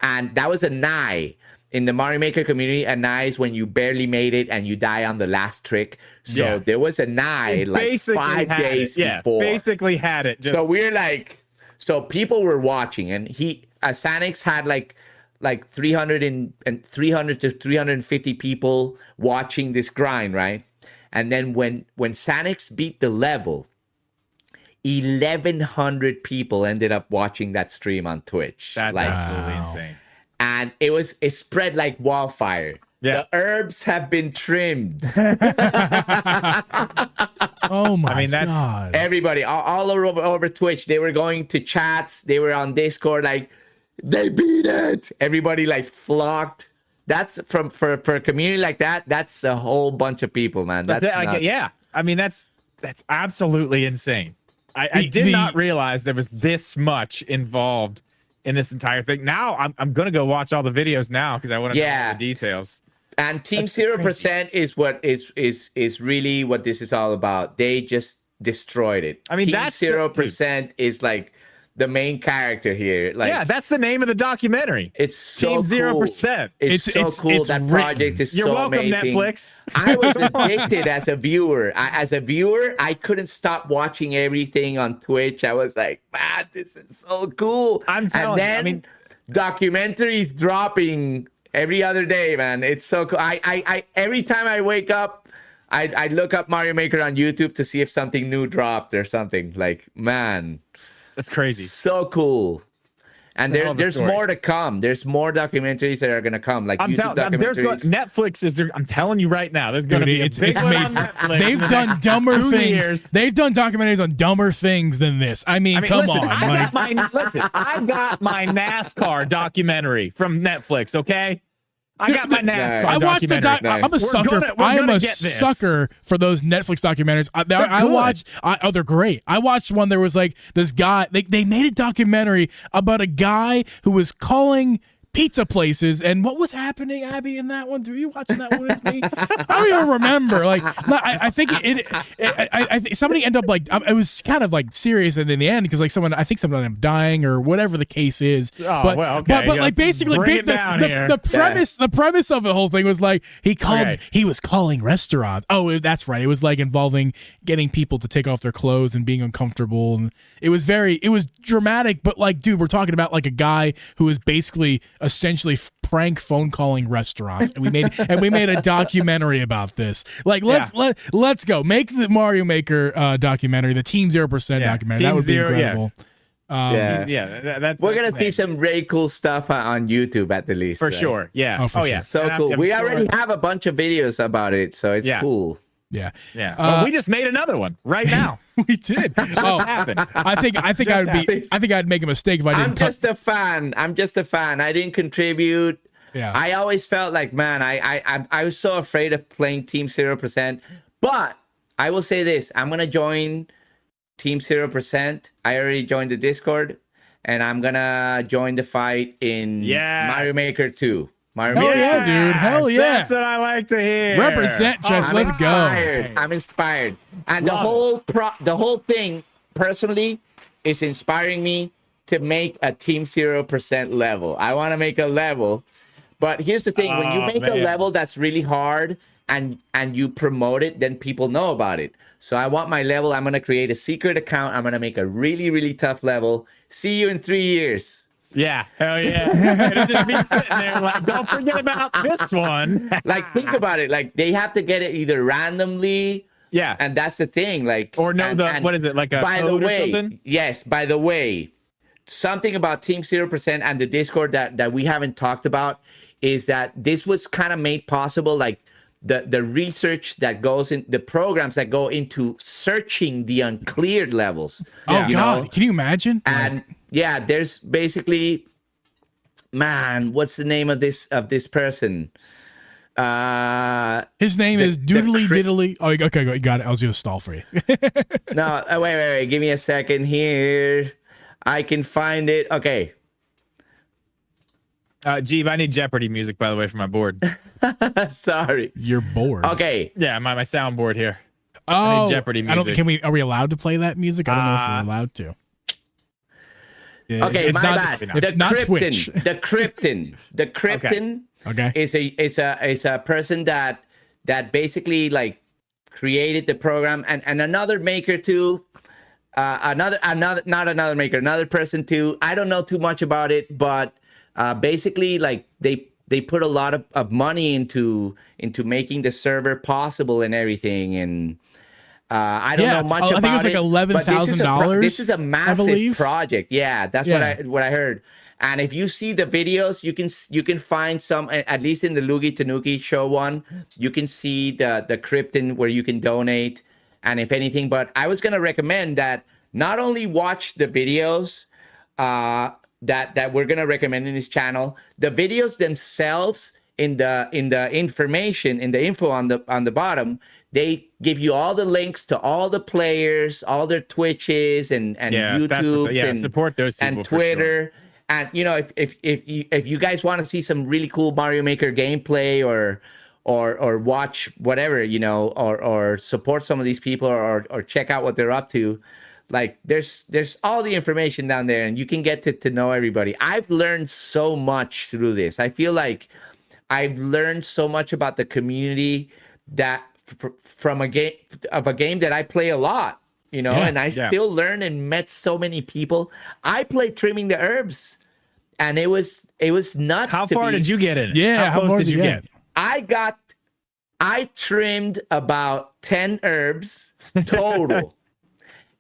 And that was a nigh. In the Mario Maker community, a nigh is when you barely made it and you die on the last trick. So there was a nigh like 5 days before. Basically had it. So we're like... So people were watching, and Sanix had like 300 to 350 people watching this grind, right? And then when Sanix beat the level, 1,100 people ended up watching that stream on Twitch. That's absolutely insane. And it spread like wildfire. Yeah. The herbs have been trimmed. Oh my that's God. Everybody all over Twitch, they were going to chats, they were on Discord, like, they beat it. Everybody like flocked. That's for a community like that, that's a whole bunch of people, man. That's that's absolutely insane. I did not realize there was this much involved in this entire thing. Now I'm gonna go watch all the videos now because I want to know all the details. And Team 0% is what is really what this is all about. They just destroyed it. Team 0% is like the main character here. Like, that's the name of the documentary. It's so Team 0%. Cool. It's so cool. That project is so amazing. You're welcome, Netflix. I was addicted as a viewer. I couldn't stop watching everything on Twitch. I was like, man, this is so cool. I'm telling you. Documentaries dropping every other day, man. It's so cool. I every time I wake up, I look up Mario Maker on YouTube to see if something new dropped or something. Like, man, that's crazy. So cool. And there's more to come. There's more documentaries that are gonna come. Like, YouTube documentaries. Netflix is there. I'm telling you right now, there's gonna be a big one on Netflix. They've done dumber things. They've done documentaries on dumber things than this. I mean come listen, on. I got my NASCAR documentary from Netflix. Okay. I got my NASCAR. I watched the I'm a sucker. I am a sucker for those Netflix documentaries. I watched. They're great. I watched one. There was like this guy. They made a documentary about a guy who was calling pizza places, and what was happening, Abby, in that one? Were you watching that one with me? I don't even remember. Like, I think I think somebody ended up like, it was kind of like serious, and in the end, because like someone ended up dying or whatever the case is. Oh, but well, okay. But like basically, the premise of the whole thing was like he was calling restaurants. Oh, that's right. It was like involving getting people to take off their clothes and being uncomfortable, and it was dramatic. But like, dude, we're talking about like a guy who was basically essentially prank phone calling restaurants, and we made a documentary about this. Like, let's go make the Mario Maker documentary, the Team 0% documentary. That would be incredible. We're gonna see some really cool stuff on YouTube at the least, for sure. Yeah. Oh, for sure. So cool. We already have a bunch of videos about it, so it's cool. Yeah. Well, we just made another one right now. We did. Happened. I think I'd make a mistake if I didn't. I'm just a fan. I didn't contribute. Yeah. I always felt like, man, I was so afraid of playing Team 0%. But I will say this: I'm gonna join Team 0%. I already joined the Discord, and I'm gonna join the fight in Mario Maker 2. Hell yeah, dude. Hell yeah. That's what I like to hear. Represent, Chess. Let's go. I'm inspired. And the whole thing, personally, is inspiring me to make a Team 0% level. I want to make a level, But here's the thing: when you make a level that's really hard and you promote it, then people know about it. So I want my level. I'm gonna create a secret account. I'm gonna make a really, really tough level. See you in 3 years. Yeah, hell yeah. It'll just be sitting there like, don't forget about this one. Like, think about it. Like, they have to get it either randomly. Yeah. And that's the thing. Like, or no, what is it? Like a code or something? Yes, by the way, something about Team 0% and the Discord that we haven't talked about is that this was kind of made possible. Like, the research that goes in, the programs that go into searching the uncleared levels. Oh, God. Can you imagine? And yeah, there's basically, man, what's the name of this person? His name is Doodly Diddly. Oh, okay, you got it. I was gonna stall for you. No, wait. Give me a second here. I can find it. Okay. Geeb, I need Jeopardy music, by the way, for my board. Sorry. You're bored. Okay. Yeah, my soundboard here. Oh, I need Jeopardy music. Are we allowed to play that music? I don't know if we're allowed to. Okay, my bad. The Krypton okay. is a person that basically like created the program and another maker too. Another person too. I don't know too much about it, but basically like they put a lot of money into making the server possible and everything. And I don't know much about it. I think it's like $11,000. This is a massive project. Yeah, that's what I heard. And if you see the videos, you can find some, at least in the Loogie Tanuki show one, you can see the Krypton where you can donate and if anything. But I was gonna recommend that not only watch the videos that we're gonna recommend in this channel, the videos themselves in the information, in the info on the bottom, they give you all the links to all the players, all their Twitches and YouTubes and support those people and Twitter. Sure. And you know, if you guys want to see some really cool Mario Maker gameplay or watch whatever, you know, or support some of these people or check out what they're up to, like there's all the information down there and you can get to know everybody. I've learned so much through this. I feel like I've learned so much about the community that from a game that I play a lot, you know, and I still learn and met so many people. I played Trimming the Herbs and it was nuts. How far did you get in? Yeah. How close did you get? I trimmed about 10 herbs total.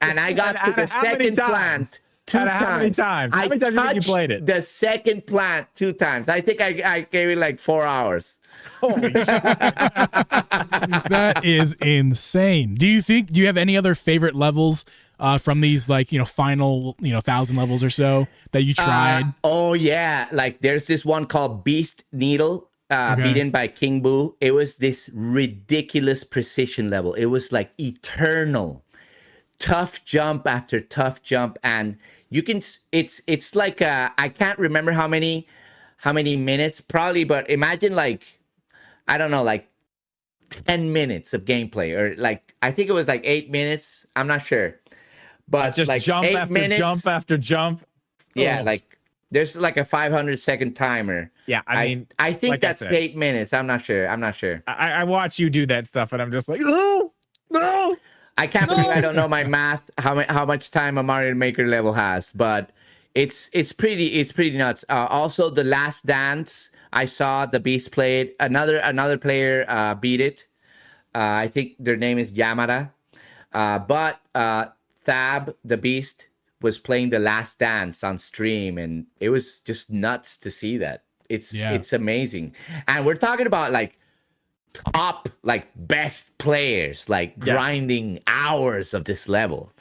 And I got to the second plant 2 times. How many times? How many times do you think you played it? The second plant 2 times. I think I gave it like 4 hours. Holy shit. That is insane. Do you have any other favorite levels from these, like, you know, final, you know, 1,000 levels or so that you tried? Oh yeah, like there's this one called Beast Needle, beaten by King Boo. It was this ridiculous precision level. It was like eternal, tough jump after tough jump, and you can. It's like I can't remember how many minutes probably, but imagine like, I don't know, like 10 minutes of gameplay, or like I think it was like 8 minutes. I'm not sure, but just like jump after minutes, jump after jump. Yeah, like there's like a 500-second timer. Yeah, I mean, I think like that's 8 minutes. I'm not sure. I watch you do that stuff, and I'm just like, oh no. I can't believe I don't know my math. How much time a Mario Maker level has, but it's pretty nuts. Also, the Last Dance, I saw the Beast play it. Another player beat it. I think their name is Yamada. But Thab, the Beast, was playing the Last Dance on stream, and it was just nuts to see that. It's amazing. And we're talking about like top, like best players, like grinding hours of this level.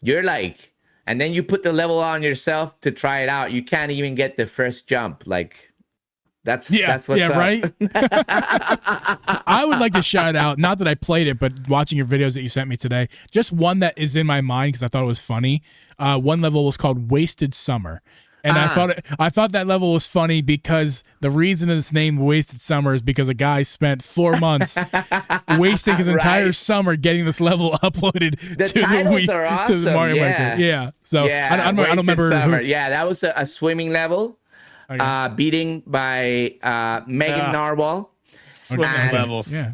You're like, and then you put the level on yourself to try it out. You can't even get the first jump. Like that's what's up. Right. I would like to shout out, not that I played it, but watching your videos that you sent me today, just one that is in my mind because I thought it was funny. One level was called Wasted Summer. And I thought that level was funny because the reason it's named Wasted Summer is because a guy spent 4 months wasting his entire summer getting this level uploaded to the Mario Maker. Yeah. So I don't remember. Summer. Yeah, that was a swimming level. beating by Megan Narwhal. Swimming levels. Yeah.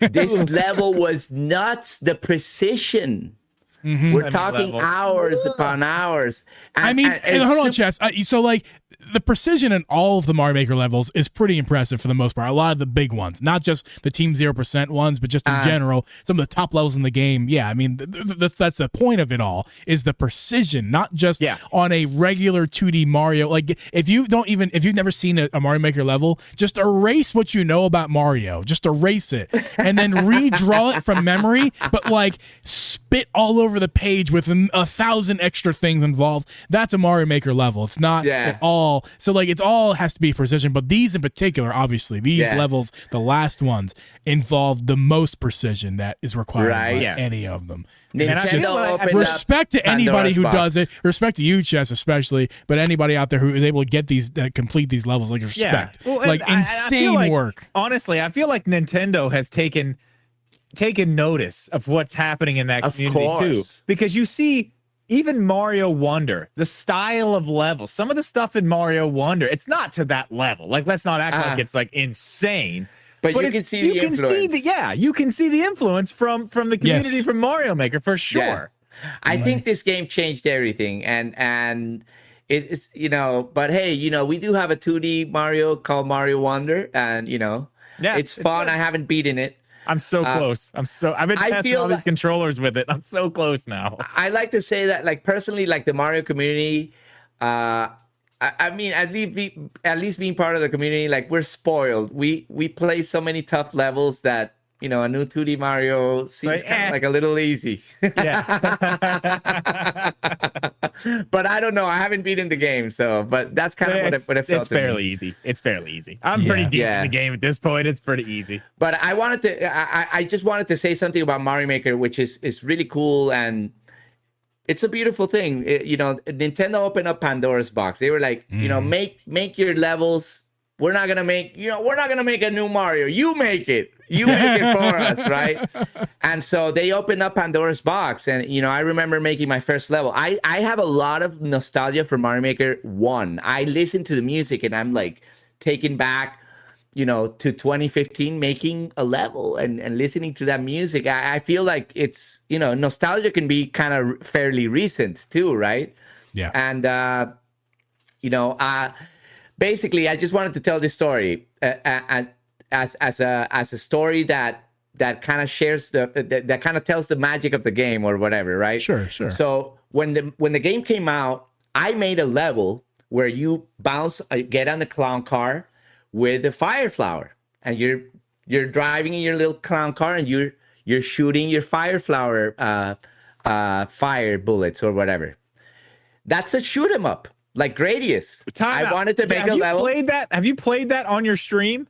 This level was nuts. The precision. We're talking hours upon hours. And, hold on, Chess. So, like, the precision in all of the Mario Maker levels is pretty impressive for the most part. A lot of the big ones, not just the Team 0% ones, but just in general, some of the top levels in the game. Yeah, I mean, that's the point of it all, is the precision, not just on a regular 2D Mario. Like, if you've never seen a Mario Maker level, just erase what you know about Mario. Just erase it. And then redraw it from memory, but, like, spit all over the page with 1,000 extra things involved. That's a Mario Maker level. It's not at all. So, like, it's all has to be precision, but these in particular, obviously, these levels, the last ones, involve the most precision that is required by any of them. Respect to anybody who does it. Respect to you, Chess, especially, but anybody out there who is able to get these, complete these levels, like, respect. Yeah. Well, like, insane work. Honestly, I feel like Nintendo has taken notice of what's happening in that community too, because you see even Mario Wonder, the style of level, some of the stuff in Mario Wonder, it's not to that level. Like, let's not act like it's like insane. But you can see the influence. You can see the influence from the community from Mario Maker for sure. Yeah. I think this game changed everything, and it's but hey, we do have a 2D Mario called Mario Wonder, and it's fun. I haven't beaten it. I'm so close. I've been testing all these controllers with it. I'm so close now. I like to say that, like, personally, like, the Mario community, I mean, at least being part of the community, like, we're spoiled. We play so many tough levels that, a new 2D Mario seems kind of like a little easy. Yeah. But I don't know. I haven't beaten the game, but that's kind of what it felt. It's fairly easy. It's fairly easy. I'm pretty deep in the game at this point. It's pretty easy. But I just wanted to say something about Mario Maker, which is really cool, and it's a beautiful thing. Nintendo opened up Pandora's box. They were like, make your levels. We're not gonna make a new Mario. You make it. You make it for us, right? And so they opened up Pandora's box, and I remember making my first level. I have a lot of nostalgia for Mario Maker 1. I listen to the music and I'm like taken back, to 2015, making a level and listening to that music. I feel like it's nostalgia can be kind of fairly recent too, right? Yeah. And basically, I just wanted to tell this story as a story that kind of shares that kind of tells the magic of the game or whatever, right? Sure. So when the game came out, I made a level where you get on the clown car with the fire flower, and you're driving in your little clown car, and you're shooting your fire flower fire bullets or whatever. That's a shoot 'em up. Like Gradius. I wanted to make a level. Have you played that on your stream?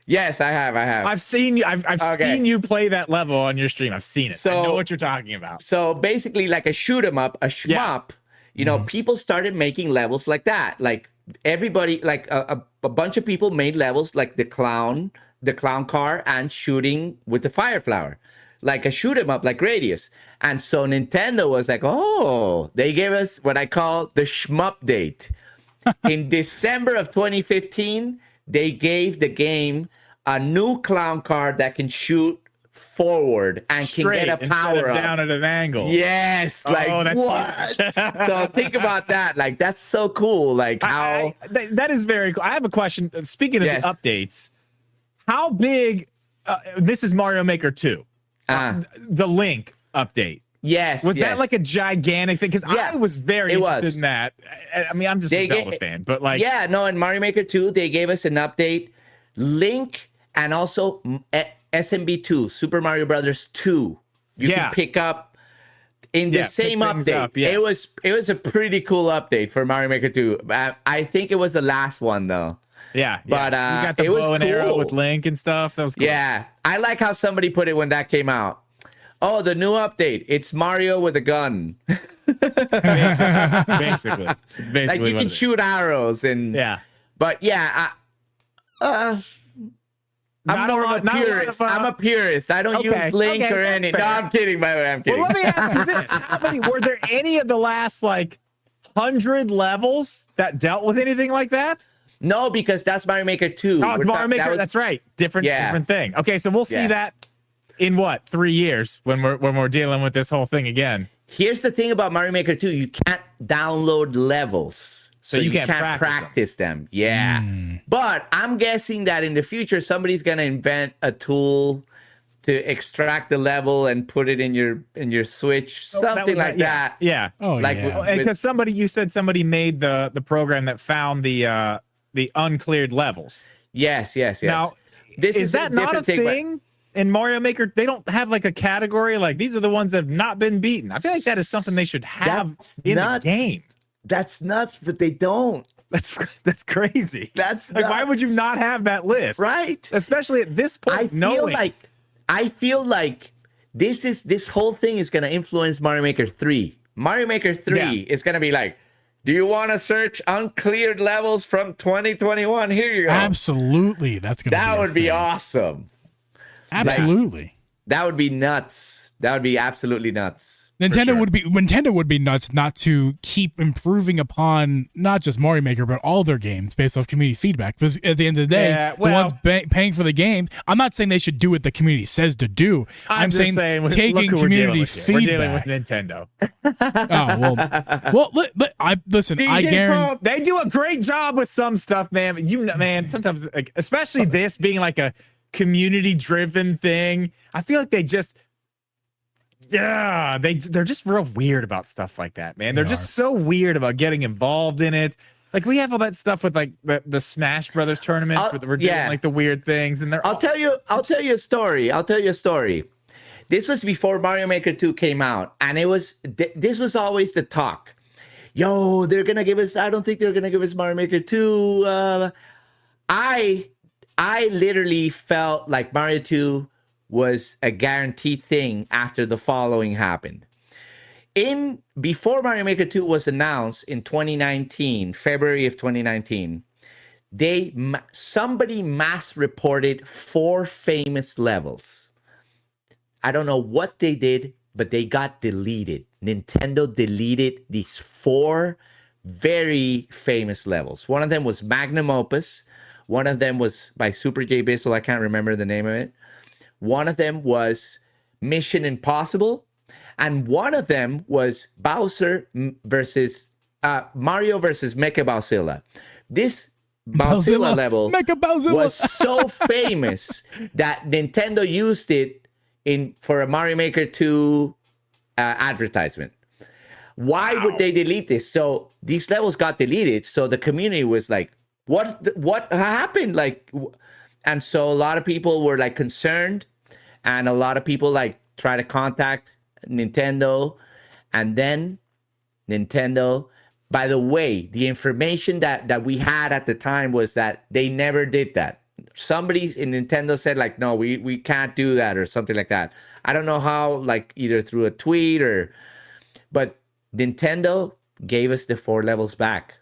Yes, I have. I've seen you. I've seen you play that level on your stream. I've seen it. So, I know what you're talking about. So basically, like a shoot 'em up, a shmup. People started making levels like that. Like everybody, like a bunch of people made levels like the clown car, and shooting with the fire flower. Like a shoot 'em up, like Gradius. And so Nintendo was like, they gave us what I call the shmup date. In December of 2015, they gave the game a new clown car that can shoot forward and straight, can get a power up down at an angle. Yes, that's what? So think about that. Like, that's so cool. Like how that is very cool. I have a question. Speaking of the updates, how big? This is Mario Maker 2. The Link update. Yes. Was that like a gigantic thing? Because I was very interested in that. I mean, I'm just a Zelda fan, but like. Yeah, no, in Mario Maker 2, they gave us an update. Link and also SMB2, Super Mario Brothers 2. You can pick up in the same update. It was a pretty cool update for Mario Maker 2. I think it was the last one, though. Yeah, but you got the bow and arrow with Link and stuff. That was cool. Yeah, I like how somebody put it when that came out. Oh, the new update. It's Mario with a gun. Basically. It's basically like you can shoot arrows and But I'm more of a purist. I'm a purist. I don't use Link or anything. No, I'm kidding. By the way, I'm kidding. Well, let me ask you this: were there any of the last like 100 levels that dealt with anything like that? No, because that's Mario Maker 2. Oh, it's Mario Maker. That's right. Different thing. Okay, so we'll see that in what, 3 years when we're dealing with this whole thing again. Here's the thing about Mario Maker 2. You can't download levels. So you can't practice them. Yeah. But I'm guessing that in the future, somebody's going to invent a tool to extract the level and put it in your Switch, something like that. Yeah. Oh, like yeah. Because you said somebody made the program that found the uncleared levels. Yes. Now, is that not a thing in Mario Maker? They don't have like a category like these are the ones that have not been beaten. I feel like that is something they should have in the game. That's nuts, but they don't. That's crazy. That's like, why would you not have that list? Right. Especially at this point. I feel like this whole thing is going to influence Mario Maker 3. Mario Maker 3 is going to be like, do you want to search uncleared levels from 2021? Here you go. Absolutely. That would be awesome. Absolutely. Like, that would be nuts. That would be absolutely nuts. Nintendo would be nuts not to keep improving upon not just Mario Maker but all their games based off community feedback. Because at the end of the day, the ones paying for the game, I'm not saying they should do what the community says to do. I'm saying taking community feedback. We're dealing with Nintendo. Listen. I guarantee they do a great job with some stuff, man. Sometimes, like, especially this being like a community-driven thing, I feel like they just. Yeah, they're just real weird about stuff like that, man. They're just so weird about getting involved in it. Like, we have all that stuff with like the Smash Brothers tournaments where we're doing like the weird things, and I'll tell you a story. This was before Mario Maker 2 came out, and this was always the talk. Yo, they're gonna give us. I don't think they're gonna give us Mario Maker 2. I literally felt like Mario 2 was a guaranteed thing after the following happened. Before Mario Maker 2 was announced in 2019, February of 2019, somebody mass reported 4 famous levels. I don't know what they did, but they got deleted. Nintendo deleted these 4 very famous levels. One of them was Magnum Opus. One of them was by Super J Bissell. I can't remember the name of it. One of them was Mission Impossible, and one of them was Mario versus Mecha Bowzilla. This Bowzilla level was so famous that Nintendo used it for a Mario Maker 2 advertisement. Why would they delete this? So these levels got deleted. So the community was like, "What happened?" Like, and so a lot of people were like concerned. And a lot of people like try to contact Nintendo, and then Nintendo. By the way, the information that we had at the time was that they never did that. Somebody in Nintendo said like, no, we can't do that or something like that. I don't know how, like either through a tweet but Nintendo gave us the 4 levels back.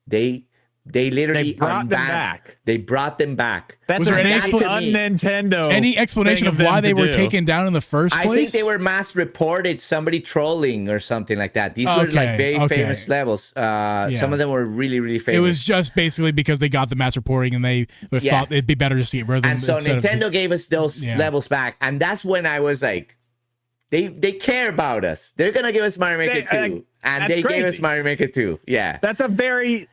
They literally brought them back. They brought them back. Was there Nintendo? Any explanation of why they were taken down in the first place? I think they were mass reported, somebody trolling or something like that. These were like very famous levels. Some of them were really, really famous. It was just basically because they got the mass reporting and they thought it'd be better to see it rather than. And so Nintendo gave us those levels back, and that's when I was like, they care about us. They're gonna give us Mario Maker 2, and they gave us Mario Maker 2. Yeah, that's a very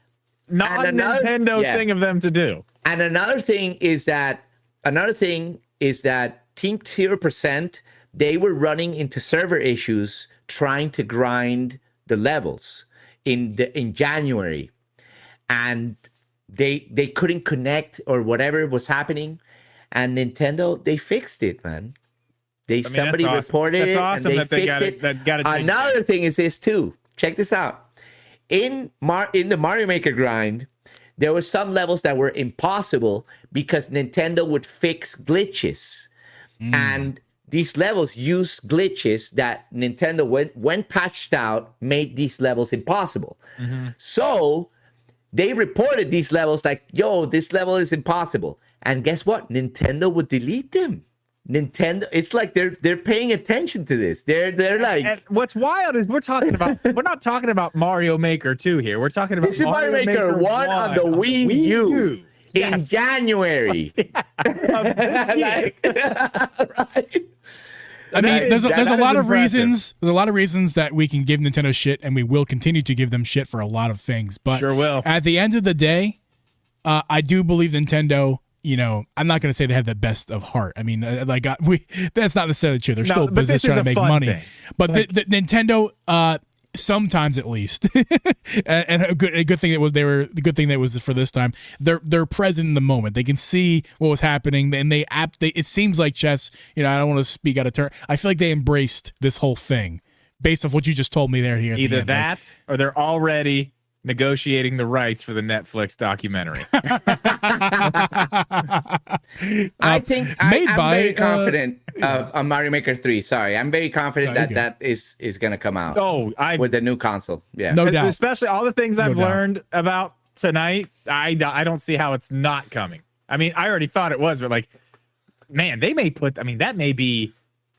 non-Nintendo thing of them to do. And another thing is that Team 0%, they were running into server issues trying to grind the levels in January, and they couldn't connect or whatever was happening, and Nintendo, they fixed it, man. Somebody reported it and they fixed it. Another thing is this too. Check this out. In the Mario Maker grind, there were some levels that were impossible because Nintendo would fix glitches. And these levels use glitches that Nintendo, when patched out, made these levels impossible. So they reported these levels like, yo, this level is impossible. And guess what? Nintendo would delete them. Nintendo, it's like they're paying attention to this. They're like, and what's wild is we're not talking about Mario Maker 2 here. We're talking about this is Mario Maker 1 on the Wii U. In January. Right. I mean, there's a lot of reasons. There's a lot of reasons that we can give Nintendo shit, and we will continue to give them shit for a lot of things. But sure will. At the end of the day, I do believe Nintendo. You know, I'm not going to say they have the best of heart. I mean, that's not necessarily true. They're still business trying to make money. Thing. But like, the Nintendo, sometimes at least, and a good thing the good thing that was for this time. They're present in the moment. They can see what was happening, and it seems like Chess. You know, I don't want to speak out of turn. I feel like they embraced this whole thing based off what you just told me there. Here, either that or they're already negotiating the rights for the Netflix documentary. I think I'm very confident on Mario Maker 3. Sorry, I'm very confident that is going to come out. With the new console. Yeah, no doubt. Especially all the things I've learned about tonight. I don't see how it's not coming. I mean, I already thought it was, but like, man, they may put. I mean, that may be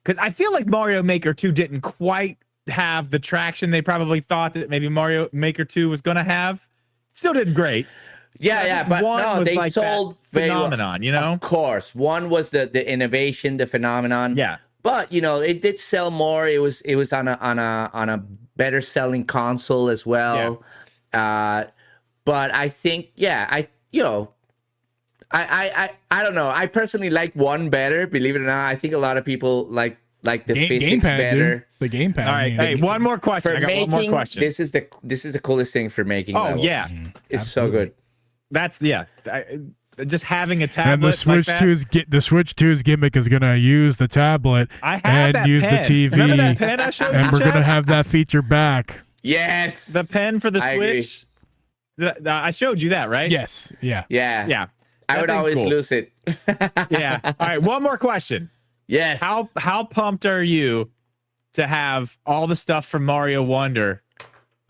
because I feel like Mario Maker 2 didn't quite have the traction they probably thought that maybe Mario Maker 2 was going to have. Still did great. But no, they like sold phenomenon, you know? Of course. One was the innovation, the phenomenon. Yeah. But, you know, it did sell more. It was on a better selling console as well. Yeah. But I think, I don't know. I personally like one better, believe it or not. I think a lot of people like the physics better. Dude. The gamepad. All right. Hey, one more question. I got one more question. This is the coolest thing for making levels. Yeah. It's so good. That's just having a tablet. And the Switch like 2's the Switch 2's gimmick is gonna use the tablet and use pen. the TV. Remember that pen I showed you, and we're gonna have that feature back. Yes. The pen for the Switch. I showed you that, right? Yes. Yeah. Yeah. I would always lose it. Yeah. All right. One more question. Yes. How pumped are you to have all the stuff from Mario Wonder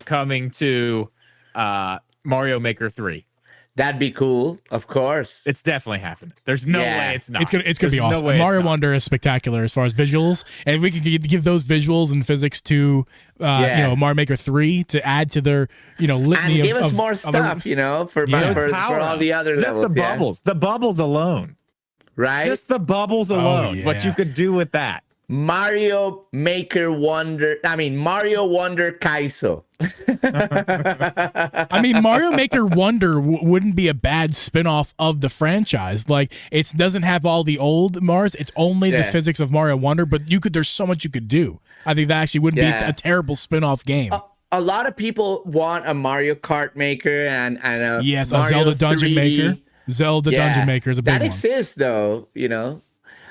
coming to Mario Maker 3? That'd be cool, of course. It's definitely happening. There's no way it's not. It's gonna be awesome. Mario Wonder is spectacular as far as visuals, and if we can give those visuals and physics to Mario Maker 3 to add to their litany and give us more stuff, for all the other levels. The bubbles alone, right? Just the bubbles alone. What you could do with that. Mario Wonder Kaizo. I mean, Mario Maker Wonder wouldn't be a bad spin-off of the franchise. Like, it doesn't have all the old Mars. It's only the physics of Mario Wonder, but there's so much you could do. I think that actually wouldn't be a terrible spin-off game. A lot of people want a Mario Kart Maker and a Mario Zelda Dungeon 3D. Maker. Zelda Dungeon Maker is a big one. That exists, though,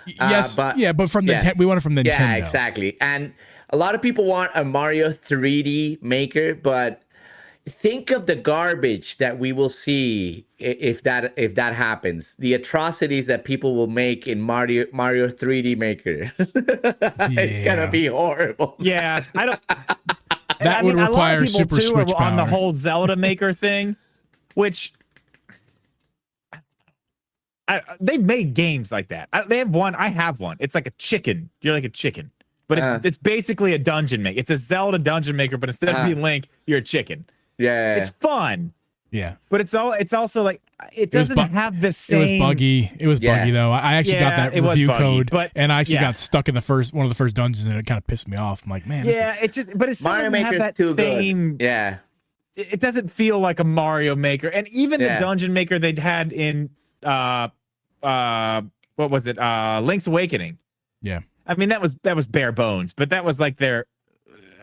Yes, but from we want it from Nintendo. Yeah, exactly. And a lot of people want a Mario 3D Maker, but think of the garbage that we will see if that happens. The atrocities that people will make in Mario 3D Maker. It's gonna be horrible. Yeah, I don't. That would require Super Switch power. On the whole Zelda Maker thing, which. They've made games like that. They have one. I have one. It's like a chicken. You're like a chicken, but it's basically a dungeon maker. It's a Zelda dungeon maker, but instead of being Link, you're a chicken. Yeah, it's fun. Yeah, but it's also like it doesn't have the same. It was buggy. It was buggy though. I actually got that review code, and I actually got stuck in one of the first dungeons, and it kind of pissed me off. I'm like, man, but it's Mario Maker that too same. Good. Yeah, it doesn't feel like a Mario Maker, and even the dungeon maker they'd had in. What was it? Link's Awakening. Yeah. I mean, that was bare bones, but that was like their.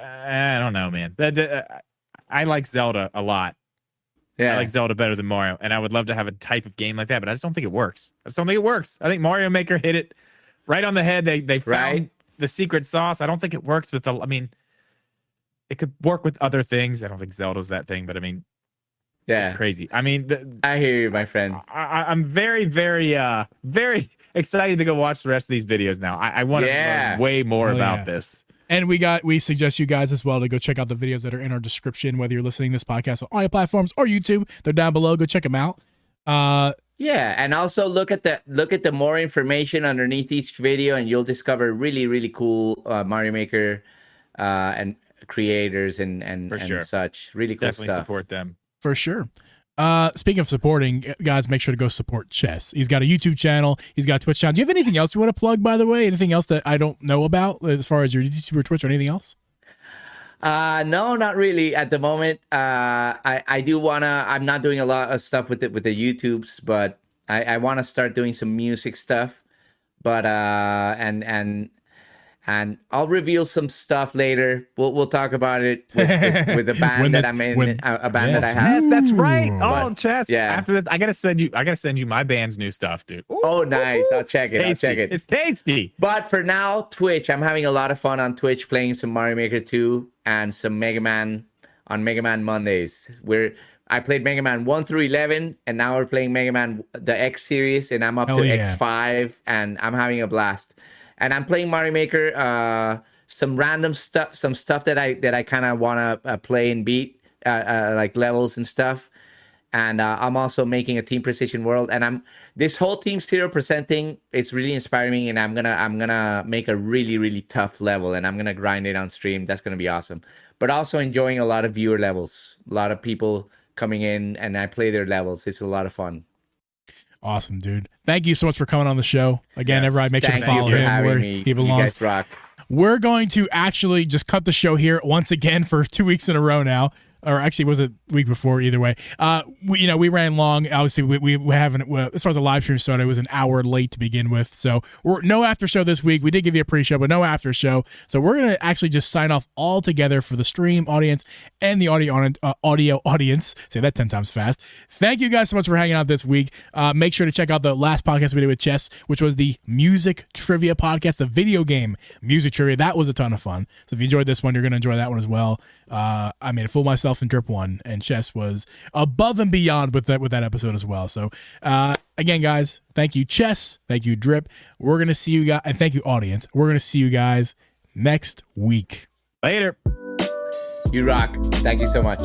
I don't know, man. I like Zelda a lot. Yeah. I like Zelda better than Mario, and I would love to have a type of game like that, but I just don't think it works. I think Mario Maker hit it right on the head. They found the secret sauce. I don't think it works with it could work with other things. I don't think Zelda's that thing, but I mean. Yeah, it's crazy. I mean, I hear you, my friend. I'm very, very, very excited to go watch the rest of these videos now. I want to learn way more about this. And we suggest you guys as well to go check out the videos that are in our description, whether you're listening to this podcast on audio platforms or YouTube. They're down below. Go check them out. Yeah, and also look at the more information underneath each video, and you'll discover really really cool Mario Maker and creators and sure. such. Really cool Definitely stuff. support them. For sure. Speaking of supporting, guys, make sure to go support Chess. He's got a YouTube channel. He's got a Twitch channel. Do you have anything else you want to plug, by the way? Anything else that I don't know about as far as your YouTube or Twitch or anything else? No, not really at the moment. I do wanna. I'm not doing a lot of stuff with the YouTubes, but I want to start doing some music stuff. But and I'll reveal some stuff later. We'll talk about it with the band that I'm in, a band that I have. Yes, that's right. But, Oh, Chess. yeah. After this, I gotta send you my band's new stuff, dude. Ooh, Oh, nice. I'll check it. tasty. I'll check it. It's tasty. But for now, Twitch. I'm having a lot of fun on Twitch playing some Mario Maker 2 and some Mega Man on Mega Man Mondays. I played Mega Man 1 through 11, and now we're playing Mega Man the X series, and I'm up to X5, and I'm having a blast. And I'm playing Mario Maker, some random stuff, some stuff that I kind of want to play and beat, like levels and stuff. And I'm also making a Team Precision World, and this whole Team 0% thing is really inspiring me, and I'm gonna make a really really tough level, and I'm gonna grind it on stream. That's gonna be awesome. But also enjoying a lot of viewer levels, a lot of people coming in, and I play their levels. It's a lot of fun. Awesome, dude. Thank you so much for coming on the show. Again, everybody, make sure to follow for him having where me. he belongs. You guys rock. We're going to actually just cut the show here once again for 2 weeks in a row now. Or actually, was it week before? Either way, we ran long. Obviously, we haven't. As far as the live stream started, it was an hour late to begin with. So we're no after show this week. We did give you a pre-show, but no after show. So we're gonna actually just sign off all together for the stream audience and the audio audience. Say that 10 times fast. Thank you guys so much for hanging out this week. Make sure to check out the last podcast we did with Chess, which was the music trivia podcast, the video game music trivia. That was a ton of fun. So if you enjoyed this one, you're gonna enjoy that one as well. I made a fool of myself in Drip 1, and Chess was above and beyond with that episode as well. So again, guys, thank you, Chess. Thank you, Drip. We're gonna see you guys, and thank you, audience. We're gonna see you guys next week. Later. You rock. Thank you so much.